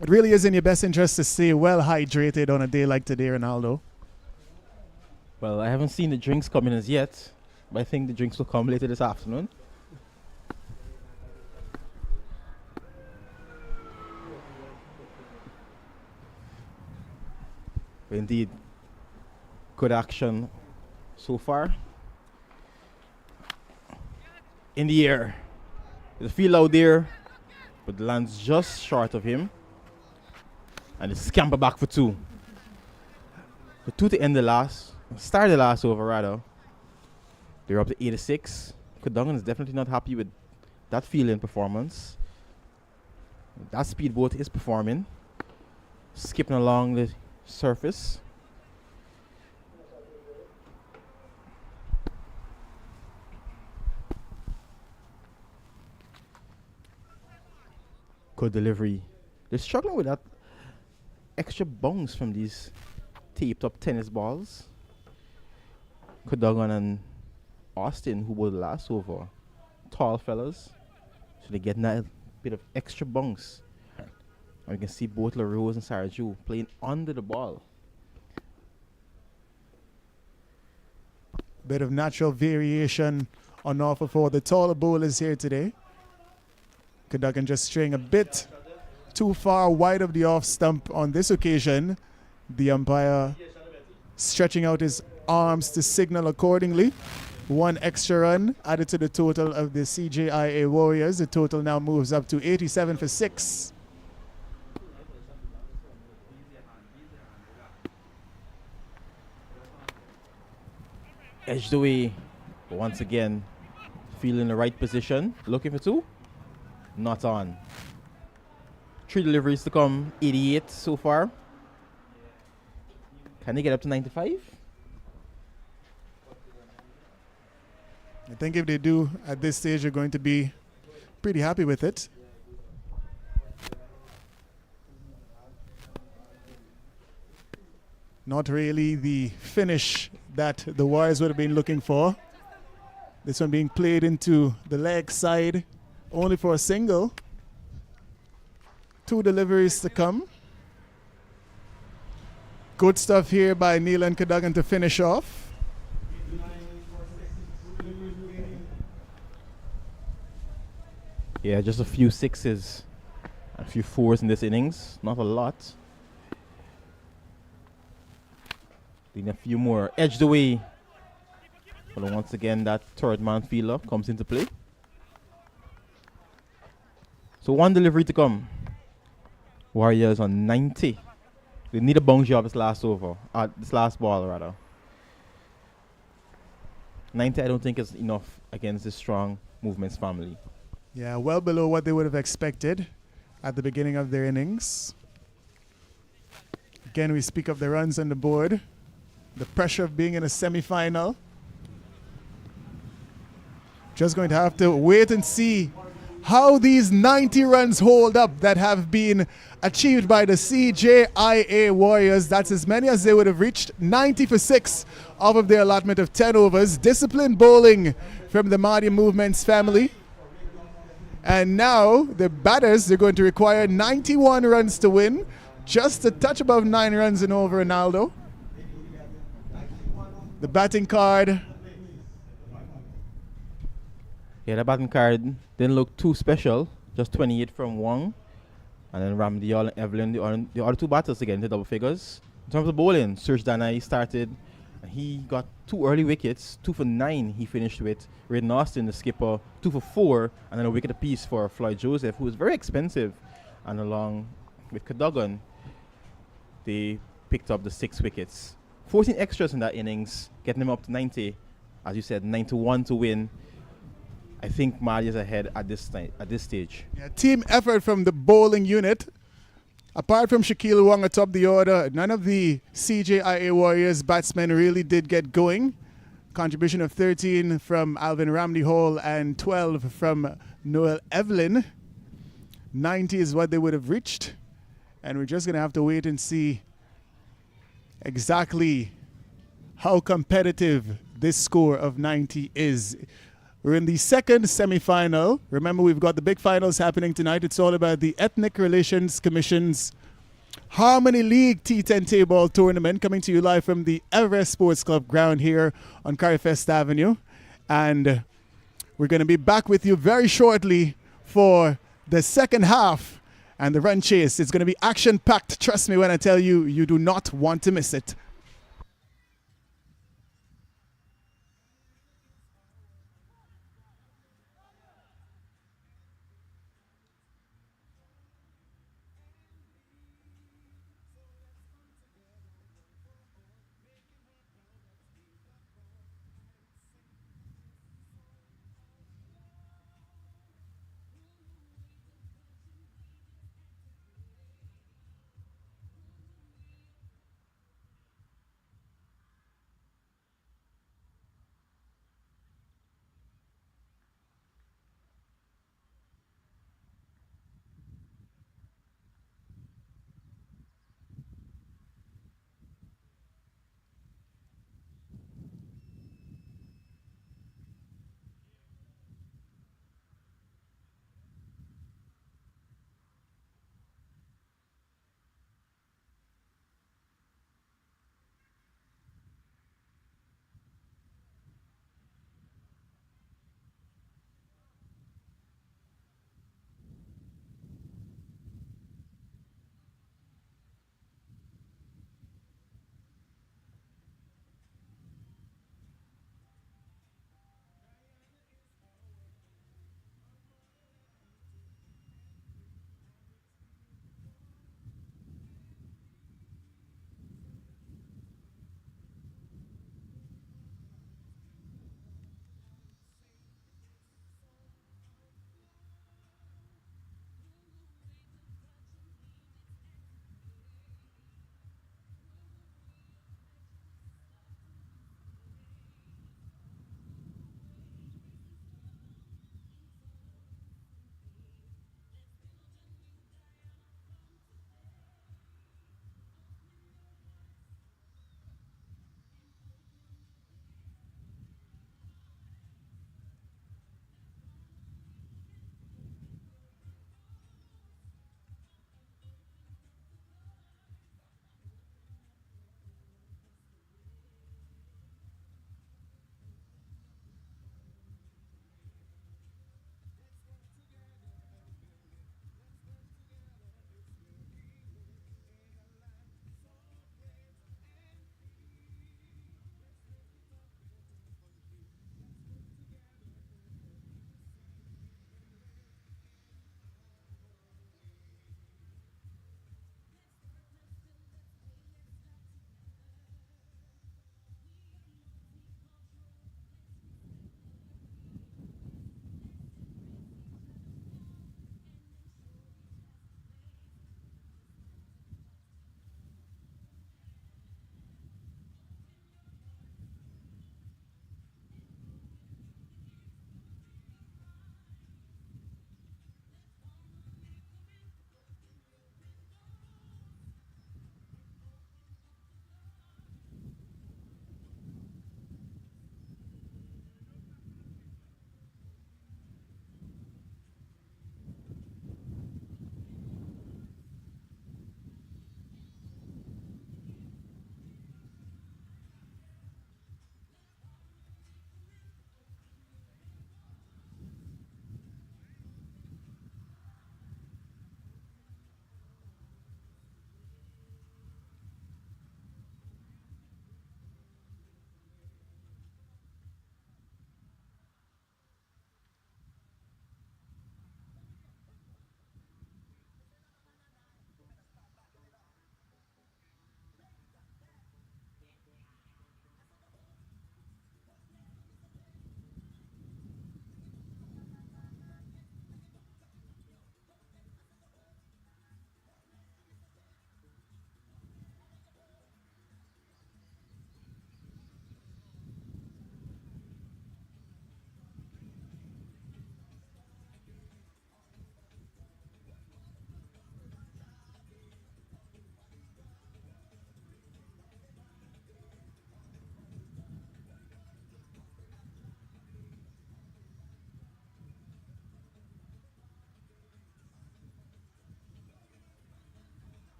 It really is in your best interest to stay well hydrated on a day like today, Ronaldo. Well, I haven't seen the drinks coming as yet, but I think the drinks will come later this afternoon. But indeed, good action so far. In the air. There's a field out there, but the lands just short of him. And it's scamper back for 2. For 2 to end the last. Start the last over, rather. They're up to 86. Cadogan is definitely not happy with that fielding performance. That speedboat is performing. Skipping along the surface. Good delivery. They're struggling with that extra bounce from these taped up tennis balls. Cadogan and Austin, who were the last over, tall fellas, so they get that bit of extra bounce. And you can see both LaRose and Saraju playing under the ball. Bit of natural variation on offer for the taller bowlers here today. Cadogan just straying a bit too far wide of the off stump on this occasion. The umpire stretching out his arms to signal accordingly. 1 extra run added to the total of the CJIA Warriors. The total now moves up to 87 for 6. Edged away once again. Feeling the right position. Looking for 2. Not on. 3 deliveries to come. 88 so far. Can they get up to 95? I think if they do at this stage, you're going to be pretty happy with it. Not really the finish that the Warriors would have been looking for. This one being played into the leg side, only for a single. 2 deliveries to come. Good stuff here by Neil and Cadogan to finish off. Yeah, just a few 6s, a few 4s in this innings. Not a lot. Need a few more. Edged away. But once again, that third man fielder comes into play. So 1 delivery to come. Warriors on 90. They need a bounce job this last over. This last ball, rather. 90, I don't think is enough against this strong movements family. Yeah, well below what they would have expected at the beginning of their innings. Again, we speak of the runs on the board. The pressure of being in a semi-final. Just going to have to wait and see how these 90 runs hold up that have been achieved by the CJIA Warriors. That's as many as they would have reached. 90 for 6 off of their allotment of 10 overs. Disciplined bowling from the Mahadia Movements family. And now the batters, they're going to require 91 runs to win. Just a touch above 9 runs and over, Ronaldo. The batting card. Yeah, the batting card didn't look too special. Just 28 from Wong. And then Ramdial and Evelyn, the other two batters to get into double figures. In terms of bowling, Serge Danai started. And he got 2 early wickets, 2 for 9 he finished with. Raiden Austin, the skipper, 2 for 4, and then a wicket apiece for Floyd Joseph, who was very expensive. And along with Cadogan, they picked up the 6 wickets. 14 extras in that innings, getting them up to 90. As you said, 9-1 to win. I think Mahadia's ahead at this stage. Yeah, team effort from the bowling unit. Apart from Shaquille Wong atop the order, none of the CJIA Warriors batsmen really did get going. Contribution of 13 from Alvin Ramley Hall and 12 from Noel Evelyn. 90 is what they would have reached. And we're just going to have to wait and see exactly how competitive this score of 90 is. We're in the second semi-final. Remember, we've got the big finals happening tonight. It's all about the Ethnic Relations Commission's Harmony League T10 Table Tournament, coming to you live from the Everest Sports Club ground here on Carifest Avenue. And we're going to be back with you very shortly for the second half and the run chase. It's going to be action-packed. Trust me when I tell you, you do not want to miss it.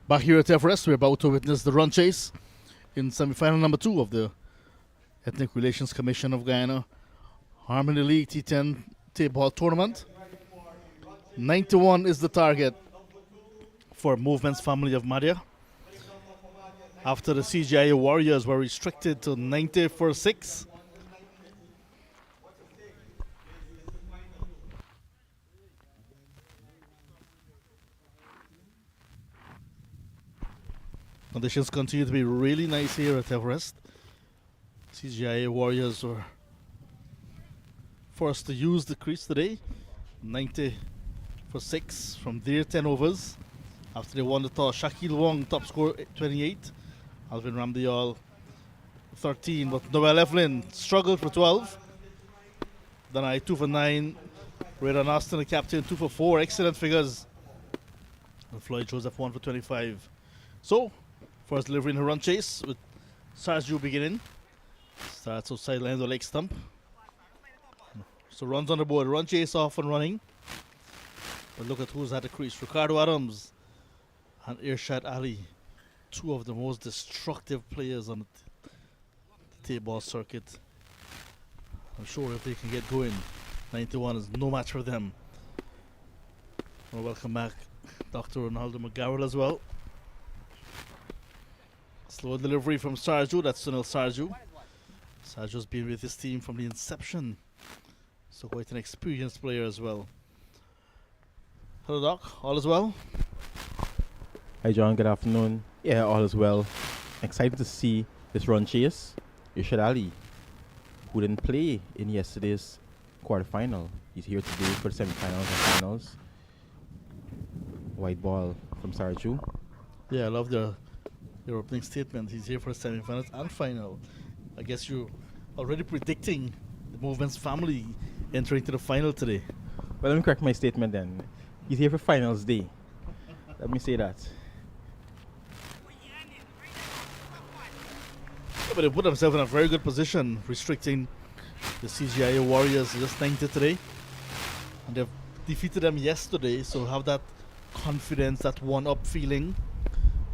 Back here at Everest, we're about to witness the run chase in semi-final number 2 of the Ethnic Relations Commission of Guyana Harmony League T10 table tournament. 91 is the target for Movement's family of Mahadia. After the CJIA Warriors were restricted to 90 for 6. Conditions continue to be really nice here at Everest. CJIA Warriors were forced to use the crease today. 90 for 6 from their 10 overs. After they won the toss, Shakil Wong top score 28. Alvin Ramdial 13, but Noel Evelyn struggled for 12. Danai 2 for 9. Rayron Austin, the captain, 2 for 4. Excellent figures. And Floyd Joseph 1 for 25. So, first delivery in the run chase with Sarju beginning. Starts outside line of the leg stump. So runs on the board, run chase off and running. But look at who's at the crease. Ricardo Adams and Irshad Ali. 2 of the most destructive players on the table circuit. I'm sure if they can get going, 91 is no match for them. I want to welcome back Dr. Ronaldo McGarrell as well. Slow delivery from Sarju, that's Sunil Sarju. Sarju's been with his team from the inception. So quite an experienced player as well. Hello Doc, all is well? Hi John, good afternoon. Yeah, all is well. Excited to see this run chase. Irshad Ali, who didn't play in yesterday's quarterfinal. He's here today for the semifinals and finals. White ball from Sarju. Yeah, I love your opening statement. He's here for the semifinals and final. I guess you're already predicting the Movement's family entering to the final today. Well, let me correct my statement then. He's here for finals day. Let me say that. Yeah, but they put themselves in a very good position, restricting the CGIA Warriors to just 90 today. And they've defeated them yesterday, so have that confidence, that one-up feeling.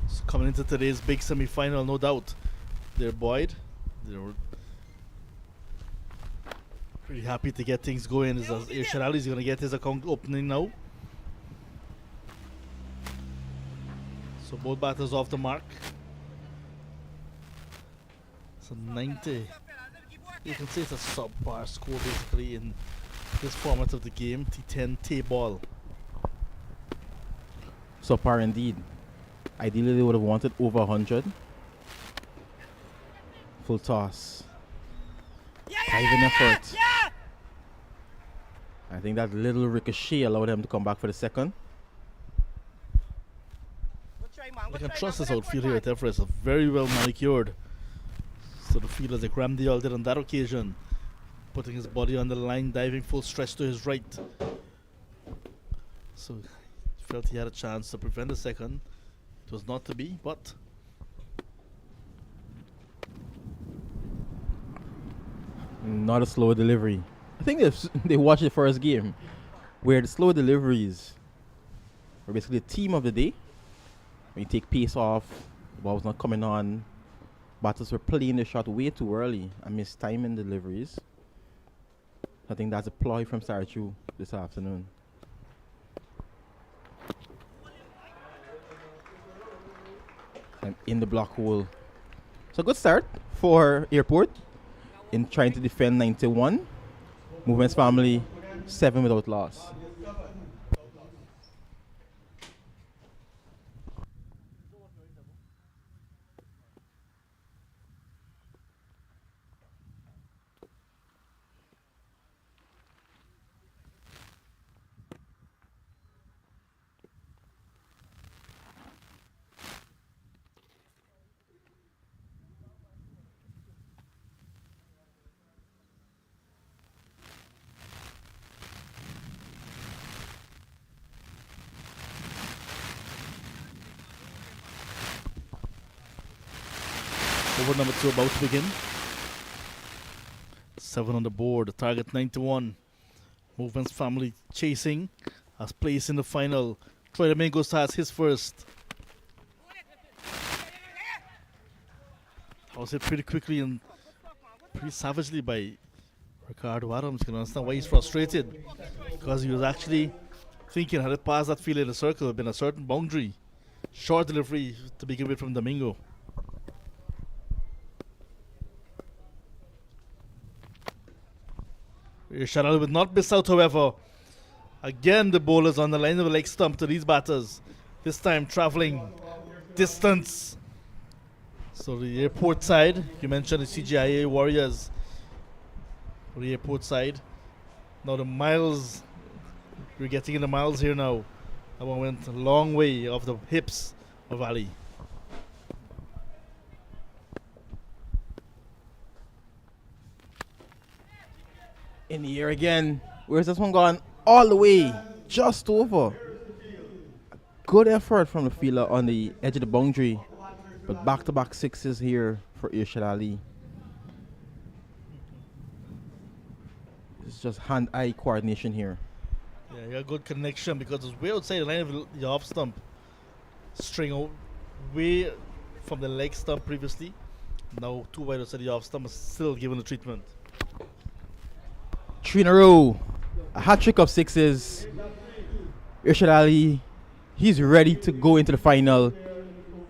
So coming into today's big semi-final, no doubt. They're buoyed. They're pretty happy to get things going. As Irshad Ali is going to get his account opening now. So both batters off the mark. So 90. You can say it's a subpar score basically in this format of the game. T10 T-ball. Subpar indeed. Ideally they would have wanted over 100. Full toss. Diving effort. I think that little ricochet allowed them to come back for the second. They can trust this outfield here at Everest. Very well manicured. So the fielders like Ramdial did on that occasion. Putting his body on the line, diving full stretch to his right. So felt he had a chance to prevent the second. It was not to be, but not a slow delivery. I think they watched the first game where the slow deliveries were basically the theme of the day. When you take pace off, the ball was not coming on. Batters were playing the shot way too early and missed timing deliveries. I think that's a ploy from Sarju this afternoon. And in the block hole. So good start for Airport in trying to defend 91. Movement's family 7 without loss. over number 2 about to begin. 7 on the board, target 91. Movement's family chasing, has place in the final. Troy Domingos has his first. was hit pretty quickly and pretty savagely by Ricardo Adams. You can understand why he's frustrated, because he was actually thinking, had it passed that field in the circle, it had been a certain boundary. Short delivery to begin with from Domingo. Shadal would not miss out, however. Again, the ball is on the line of the leg stump to these batters. This time traveling distance. So the airport side, you mentioned the CJIA Warriors. For the airport side. Now the miles, we're getting in the miles here now. That one went a long way off the hips of Ali. In the air again. Where's this one gone? All the way. Just over. Good effort from the fielder on the edge of the boundary. But back-to-back sixes here for Irshad Ali. It's just hand-eye coordination here. Yeah, you got good connection because it's way outside the line of the off stump. String out way from the leg stump previously. Now too wide outside the off stump, is still given the treatment. 3 in a row. A hat trick of sixes. Irshad Ali, he's ready to go into the final.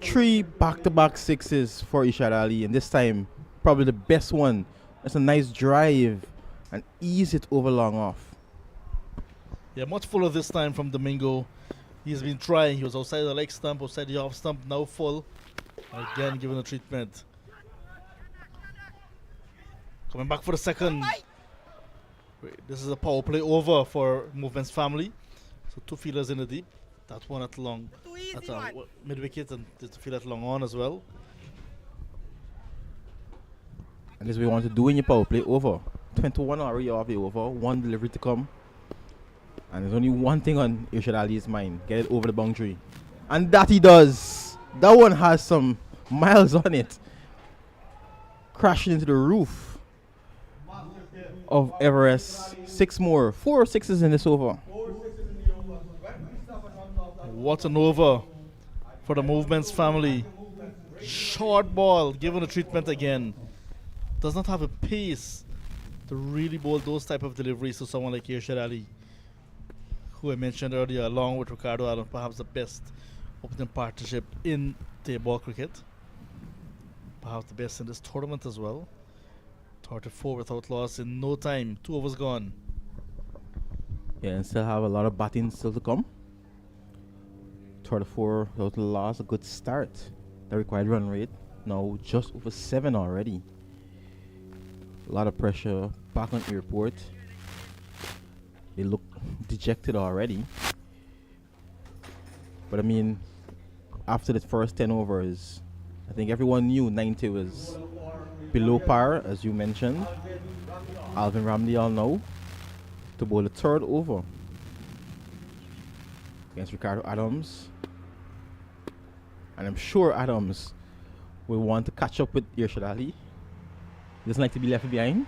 3 back-to-back sixes for Irshad Ali, and this time probably the best one. That's a nice drive and ease it over long off. Yeah, much fuller this time from Domingo. He's been trying. He was outside the leg stump, outside the off stump, now full. Again, given the treatment. Coming back for the second. This is a power play over for Movement's family. So 2 fielders in the deep. That one at long, at mid wicket, and this field at long on as well. And this is what we want to do in your power play over. 21 already off the over, 1 delivery to come. And there's only one thing on Irshad Ali's mind: get it over the boundary. And that he does. That one has some miles on it. Crashing into the roof of Everest. 6 more. 4 sixes in this over. What an over for the Movement's family. Short ball, given the treatment again. Does not have a pace to really bowl those type of deliveries to someone like Irshad Ali, who I mentioned earlier, along with Ricardo Adams, perhaps the best opening partnership in table ball cricket. Perhaps the best in this tournament as well. 34 without loss in no time. 2 overs gone. Yeah, and still have a lot of batting still to come. 34 without loss, a good start. The required run rate now just over 7 already. A lot of pressure back on airport. They look dejected already. But I mean, after the first 10 overs, I think everyone knew 90 was below par, as you mentioned. Alvin Ramdial now to bowl the 3rd over against Ricardo Adams. And I'm sure Adams will want to catch up with Irshad Ali. He doesn't like to be left behind.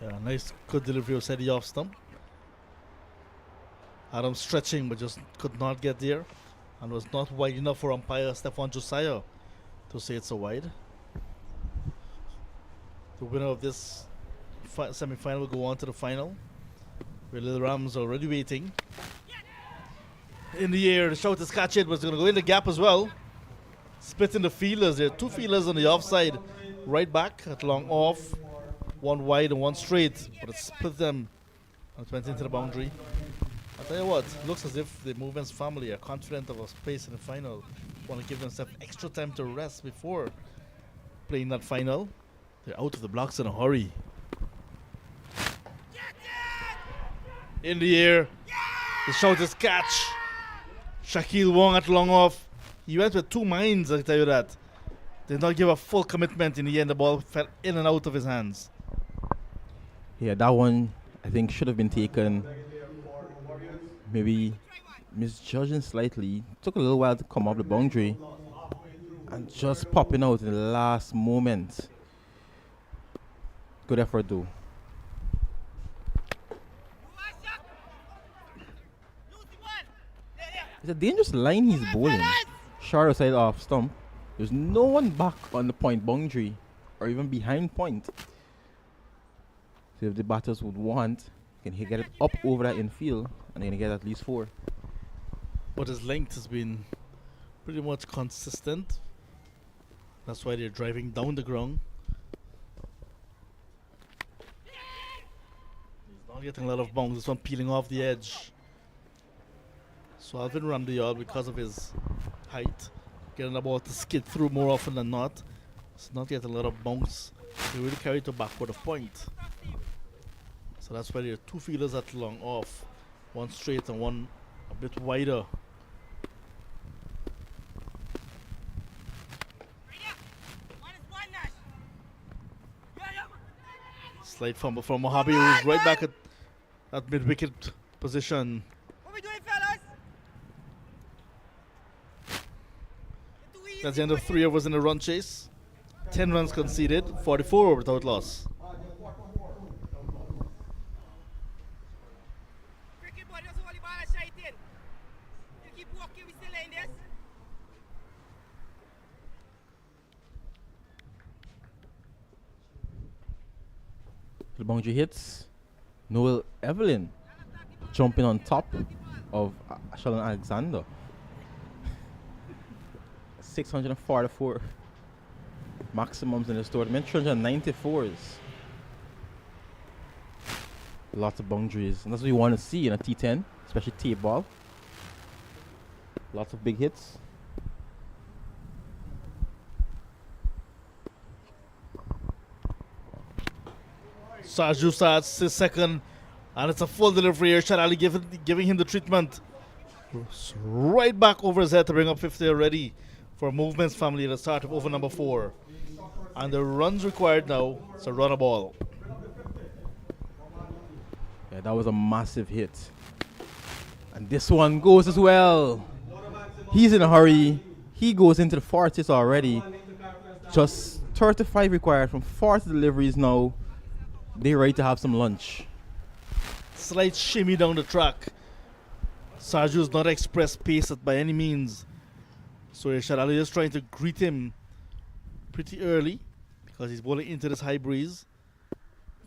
Yeah, nice, good delivery outside the off stump. Adams stretching, but just could not get there, and was not wide enough for umpire Stefan Josiah to say it's a wide. The winner of this semi-final will go on to the final, where Little Rams are already waiting. In the air, the shout is catch it, but it's going to go in the gap as well. Splitting the fielders. There are 2 fielders on the offside, right back at long off, 1 wide and 1 straight, but it split them and it went into the boundary. I'll tell you what, it looks as if the Movement's family are confident of a place in the final. Want to give themselves extra time to rest before playing that final. They're out of the blocks in a hurry. In the air, the shout is catch. Shaquille Wong at long off. He went with 2 minds, I tell you that. Did not give a full commitment. In the end, the ball fell in and out of his hands. Yeah, that one I think should have been taken maybe misjudging slightly. Took a little while to come off the boundary. And just popping out in the last moment. Good effort though. It's a dangerous line he's bowling. Short side off stump. There's no one back on the point boundary or even behind point. So if the batters would want, can he get it up over that infield and they're gonna get at least 4. But his length has been pretty much consistent. That's why they're driving down the ground. He's not getting a lot of bounce. This one peeling off the edge. So Alvin rammed the yard because of his height. Getting the ball to skid through more often than not. It's not getting a lot of bounce. They really carry to backward of point. So that's why there are 2 fielders at long off. One straight and one a bit wider. Slight fumble from Mahadia, who's right back at mid-wicket position. What we doing, fellas? That's the end of 3 overs in the run chase. 10 runs conceded, 44 without loss. Cricket ball doesn't hold the ball and shite in. You keep walking, we still in this. The boundary hits. Noel Evelyn jumping on top of Sheldon Alexander. 644 maximums in this tournament, 394s. Lots of boundaries, and that's what you want to see in a T10, especially tape ball. Lots of big hits. Sarju starts his second, and it's a full delivery here. Shad Ali giving him the treatment. Right back over his head to bring up 50 already for Movement's family at the start of over number 4. And the runs required now, it's a runner ball. Yeah, that was a massive hit. And this one goes as well. He's in a hurry. He goes into the 40s already. Just 35 required from 40 deliveries now. They're ready to have some lunch. Slight shimmy down the track. Sarju's not express pace by any means. So Rashad Ali is trying to greet him pretty early because he's bowling into this high breeze.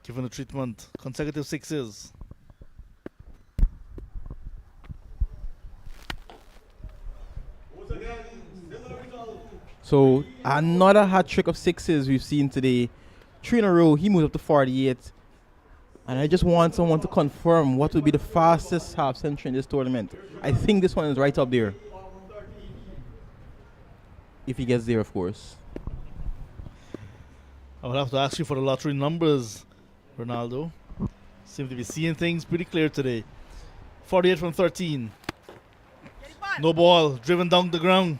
Given the treatment, consecutive 6s. So another hat trick of 6s we've seen today. 3 in a row, he moves up to 48. And I just want someone to confirm what would be the fastest half century in this tournament. I think this one is right up there. If he gets there, of course. I would have to ask you for the lottery numbers, Ronaldo. Seem to be seeing things pretty clear today. 48 from 13. No ball, driven down the ground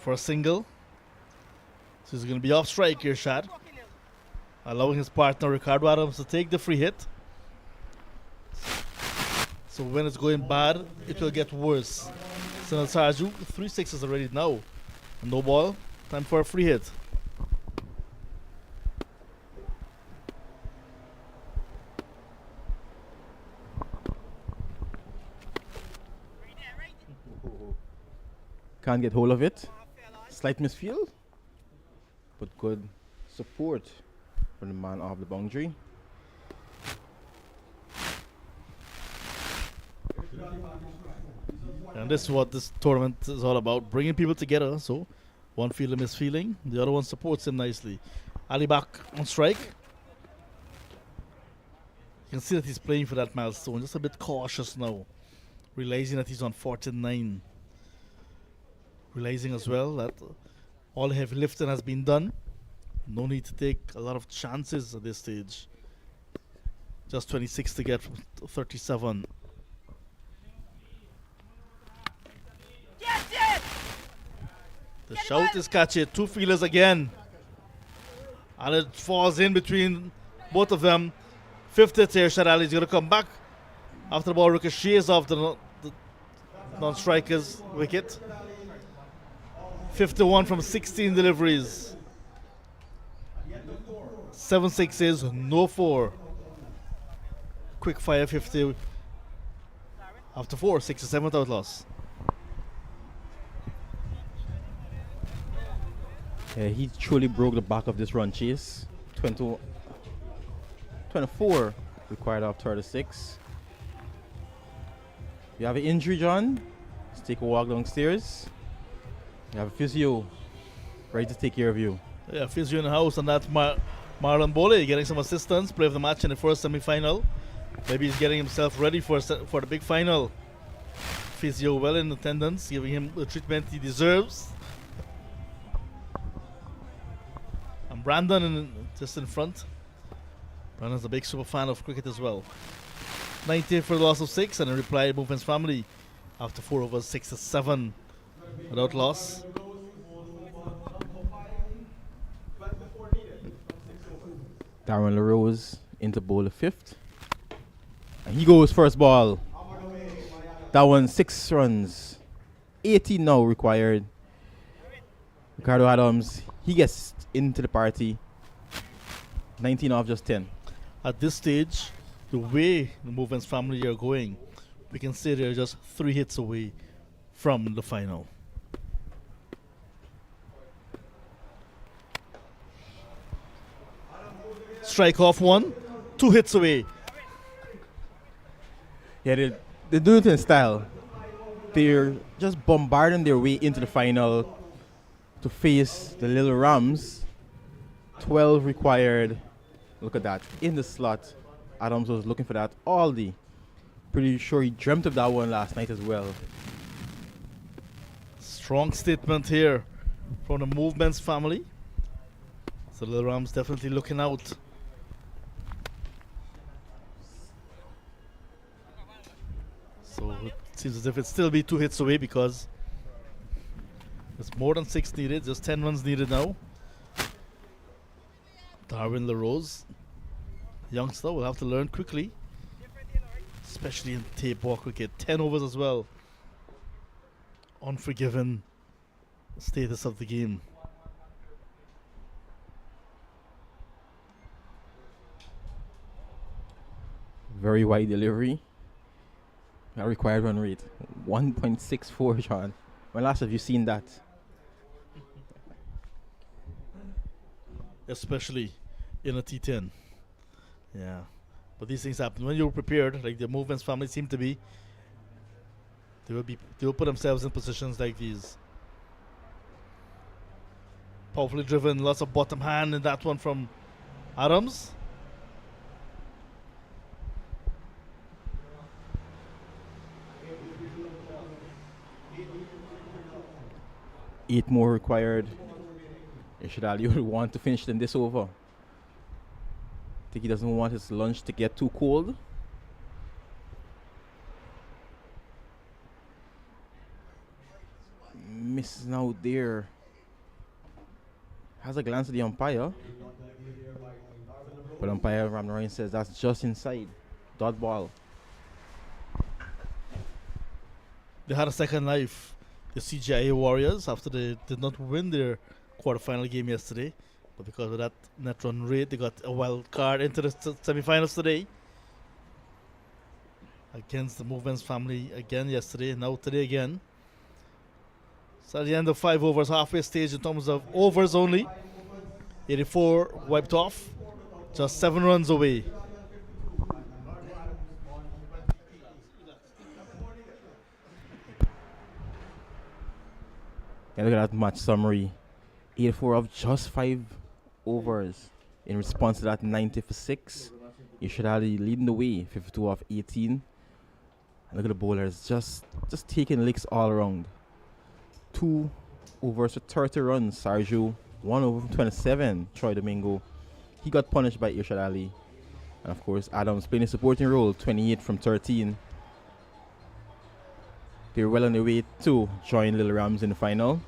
for a single. So he's going to be off strike here, Shad. Allowing his partner Ricardo Adams to take the free hit. So when it's going bad, it will get worse. So Sarju, 3 6s already now. No ball, time for a free hit. Can't get hold of it. Slight misfield. But good support from the man off the boundary. And this is what this tournament is all about, bringing people together. So one fielder misfeeling, the other one supports him nicely. Ali back on strike. You can see that he's playing for that milestone, just a bit cautious now, realizing that he's on 49. Realizing as well that all heavy lifting has been done. No need to take a lot of chances at this stage. Just 26 to get from 37. The shout is catchy. 2 fielders again. And it falls in between both of them. 50th here, Shad Ali is going to come back after the ball ricochets off the non-strikers wicket. 51 from 16 deliveries. 7 sixes, no 4. Quick fire 50 after 4, 6 without loss. Yeah, he truly broke the back of this run chase. 24 required off 36. You have an injury, John? Let's take a walk downstairs. You have a physio ready to take care of you. Yeah, physio in the house, and that's Marlon Bole getting some assistance. Play of the match in the first semi-final. Maybe he's getting himself ready for the big final. Physio well in attendance, giving him the treatment he deserves. And Brandon just in front. Brandon's a big super fan of cricket as well. 90 for the loss of 6, and a reply Movements family after 4 overs, 6-7 without loss. Darren LaRose into bowl the 5th. And he goes first ball. That one 6 runs. 18 now required. Ricardo Adams, he gets into the party. 19 off just 10. At this stage, the way the Movements family are going, we can say they're just 3 hits away from the final. Strike off 1, 2 hits away. Yeah, they do it in style. They're just bombarding their way into the final to face the Little Rams. 12 required. Look at that. In the slot. Adams was looking for that all day. Pretty sure he dreamt of that one last night as well. Strong statement here from the Movements family. So the Little Rams definitely looking out. So it seems as if it still be 2 hits away because there's more than 6 needed, just 10 runs needed now. Darwin LaRose, youngster, will have to learn quickly, especially in tape ball cricket. 10 overs as well. Unforgiven status of the game. Very wide delivery. That required run rate 1.64, Sean. When last have you seen that? Especially in a T10. Yeah. But these things happen. When you're prepared, like the Movements family seem to be, they will put themselves in positions like these. Powerfully driven, lots of bottom hand in that one from Adams. Eight more required. Ishadali would want to finish in this over. I think he doesn't want his lunch to get too cold. Misses now there. Has a glance at the umpire. But umpire Ramnaroyan says that's just inside. Dot ball. They had a second life, the CJIA Warriors, after they did not win their quarterfinal game yesterday. But because of that net run rate, they got a wild card into the semi-finals today. Against the Movements family again yesterday, and now today again. So at the end of 5 overs, halfway stage in terms of overs only. 84 wiped off, just 7 runs away. And look at that match summary. 84 of just 5 overs. In response to that 90 for 6. Ishadali leading the way, 52 off 18. And look at the bowlers just taking licks all around. 2 overs for 30 runs. Sarju, 1 over from 27. Troy Domingo, he got punished by Irshad Ali. And of course, Adams playing a supporting role, 28 from 13. They're well on their way to join Little Rams in the final.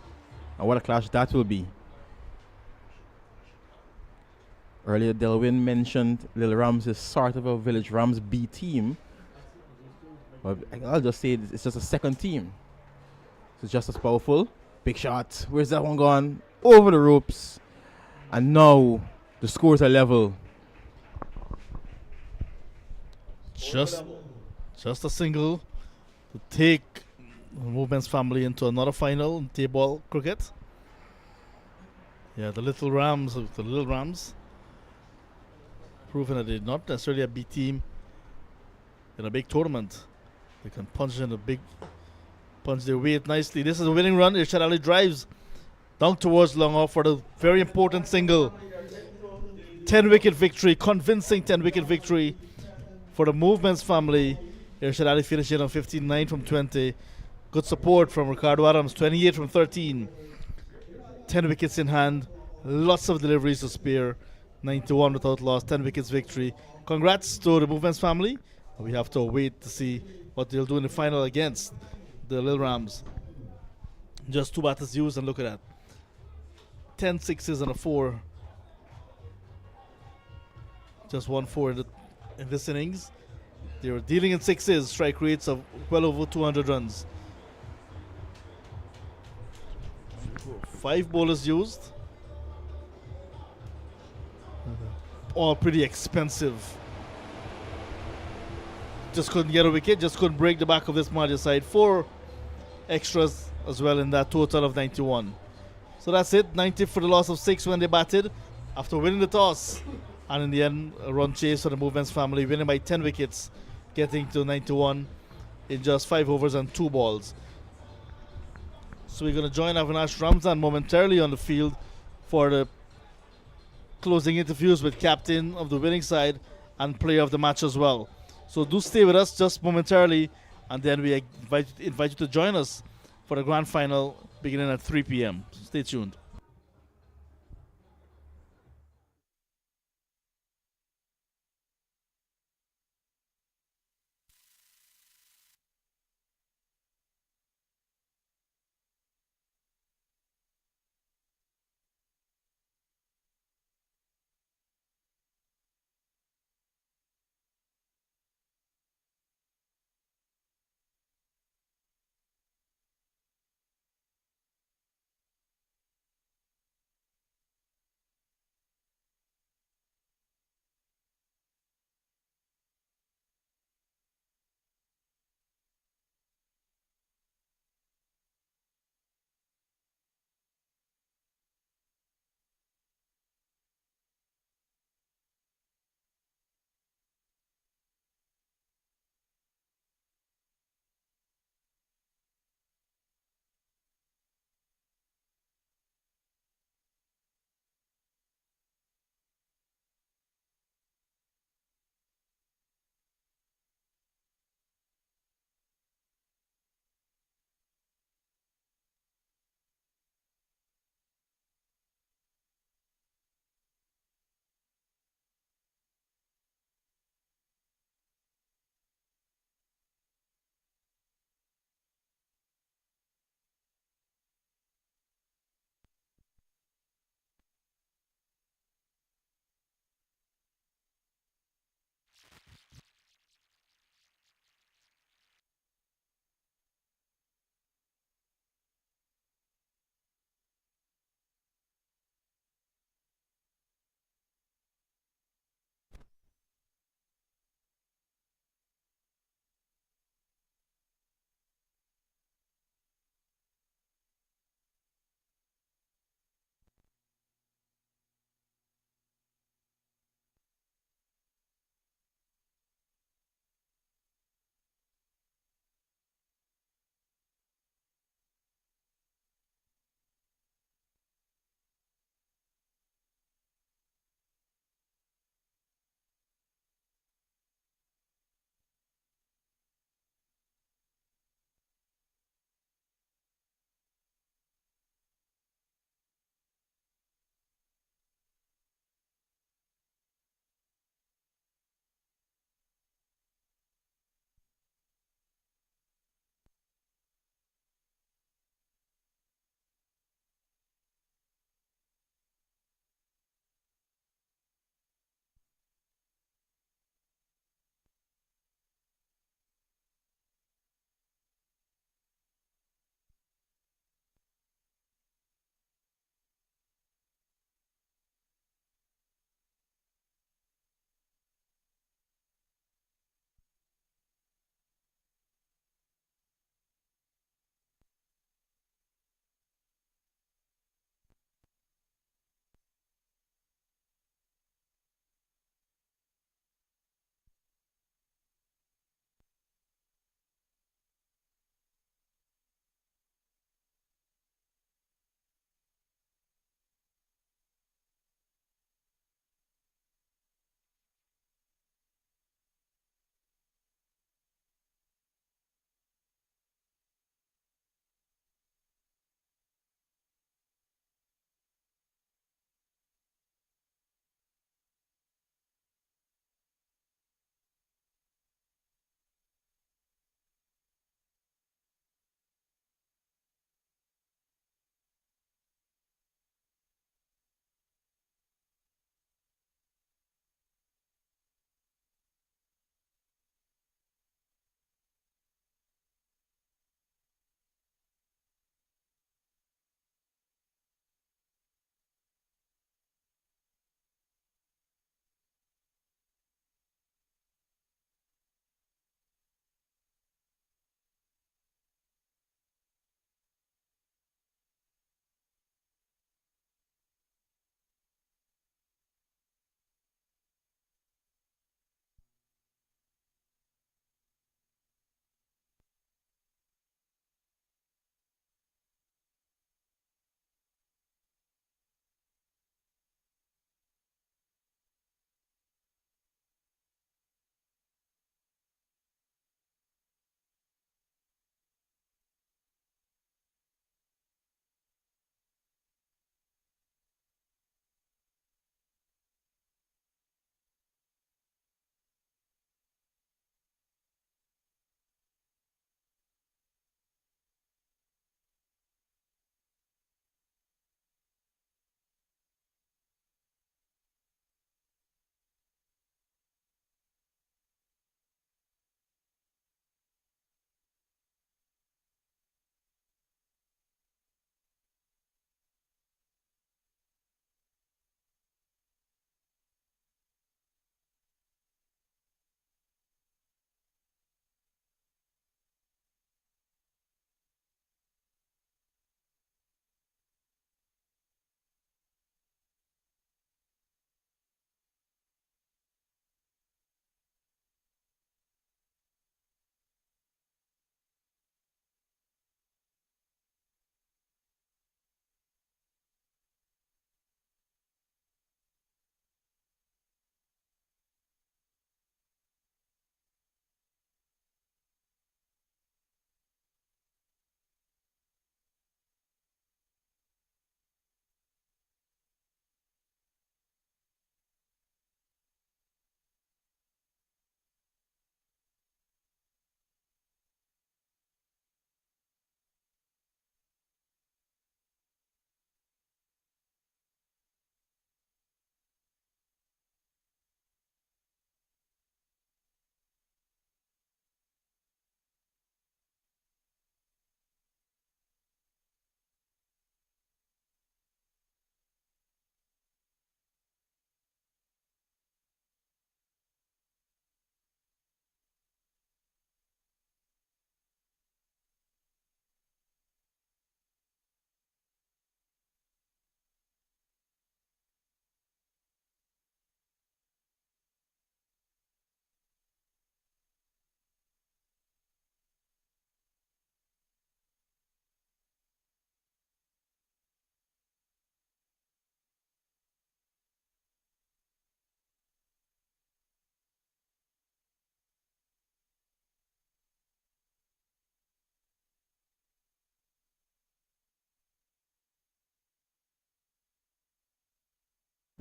And what a clash that will be. Earlier, Delwyn mentioned Little Rams is sort of a Village Rams B team. But I'll just say it's just a second team. It's just as powerful. Big shot. Where's that one gone? Over the ropes. And now the scores are level. Just a single to take the Movements family into another final in table cricket. Yeah, the little Rams, proving that they're not necessarily a B team in a big tournament. They can punch their weight nicely. This is a winning run. Irshad Ali drives down towards long off for the very important single. 10 wicket victory, convincing 10 wicket victory for the Movements family. Irshad Ali finishing on 59 from 20. Good support from Ricardo Adams, 28 from 13. 10 wickets in hand. Lots of deliveries to spare. 91 without loss, 10 wickets victory. Congrats to the Movements family. We have to wait to see what they'll do in the final against the Lil Rams. Just 2 batters used, and look at that. 10 sixes and a 4. Just 1 4 in this innings. They were dealing in sixes, strike rates of well over 200 runs. 5 bowlers used. All pretty expensive. Just couldn't get a wicket, just couldn't break the back of this Mahadia side. 4 extras as well in that total of 91. So that's it, 90 for the loss of 6 when they batted after winning the toss. And in the end, a run chase for the Movements family, winning by 10 wickets, getting to 91 in just 5 overs and 2 balls. So we're going to join Avinash Ramzan momentarily on the field for the closing interviews with captain of the winning side and player of the match as well. So do stay with us just momentarily, and then we invite you to join us for the grand final beginning at 3 p.m. Stay tuned.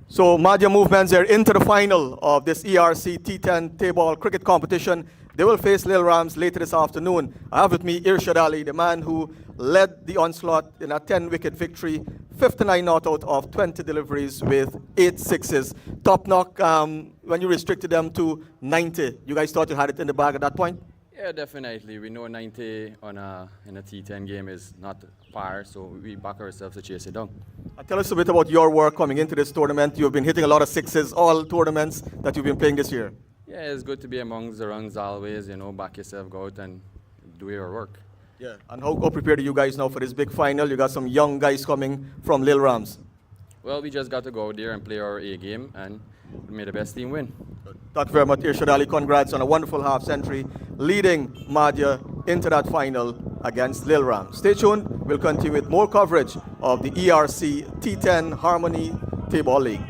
So Mahadia Movements are into the final of this ERC T10 table cricket competition. They will face Lil Rams later this afternoon. I have with me Irshad Ali, the man who led the onslaught in a 10-wicket victory, 59 not out of 20 deliveries with 8 sixes. Top knock, when you restricted them to 90, you guys thought you had it in the bag at that point? Yeah, definitely. We know 90 in a T10 game is not par, so we back ourselves to chase it down. Tell us a bit about your work coming into this tournament. You've been hitting a lot of sixes, all tournaments that you've been playing this year. Yeah, it's good to be amongst the runs always, back yourself, go out and do your work. Yeah. And how prepared are you guys now for this big final? You got some young guys coming from Lil Rams. Well, we just got to go out there and play our A game and may the best team win. Thank you very much, Irshad Ali. Congrats on a wonderful half century, leading Mahadia into that final against Lil Ram. Stay tuned. We'll continue with more coverage of the ERC T10 Harmony Table League.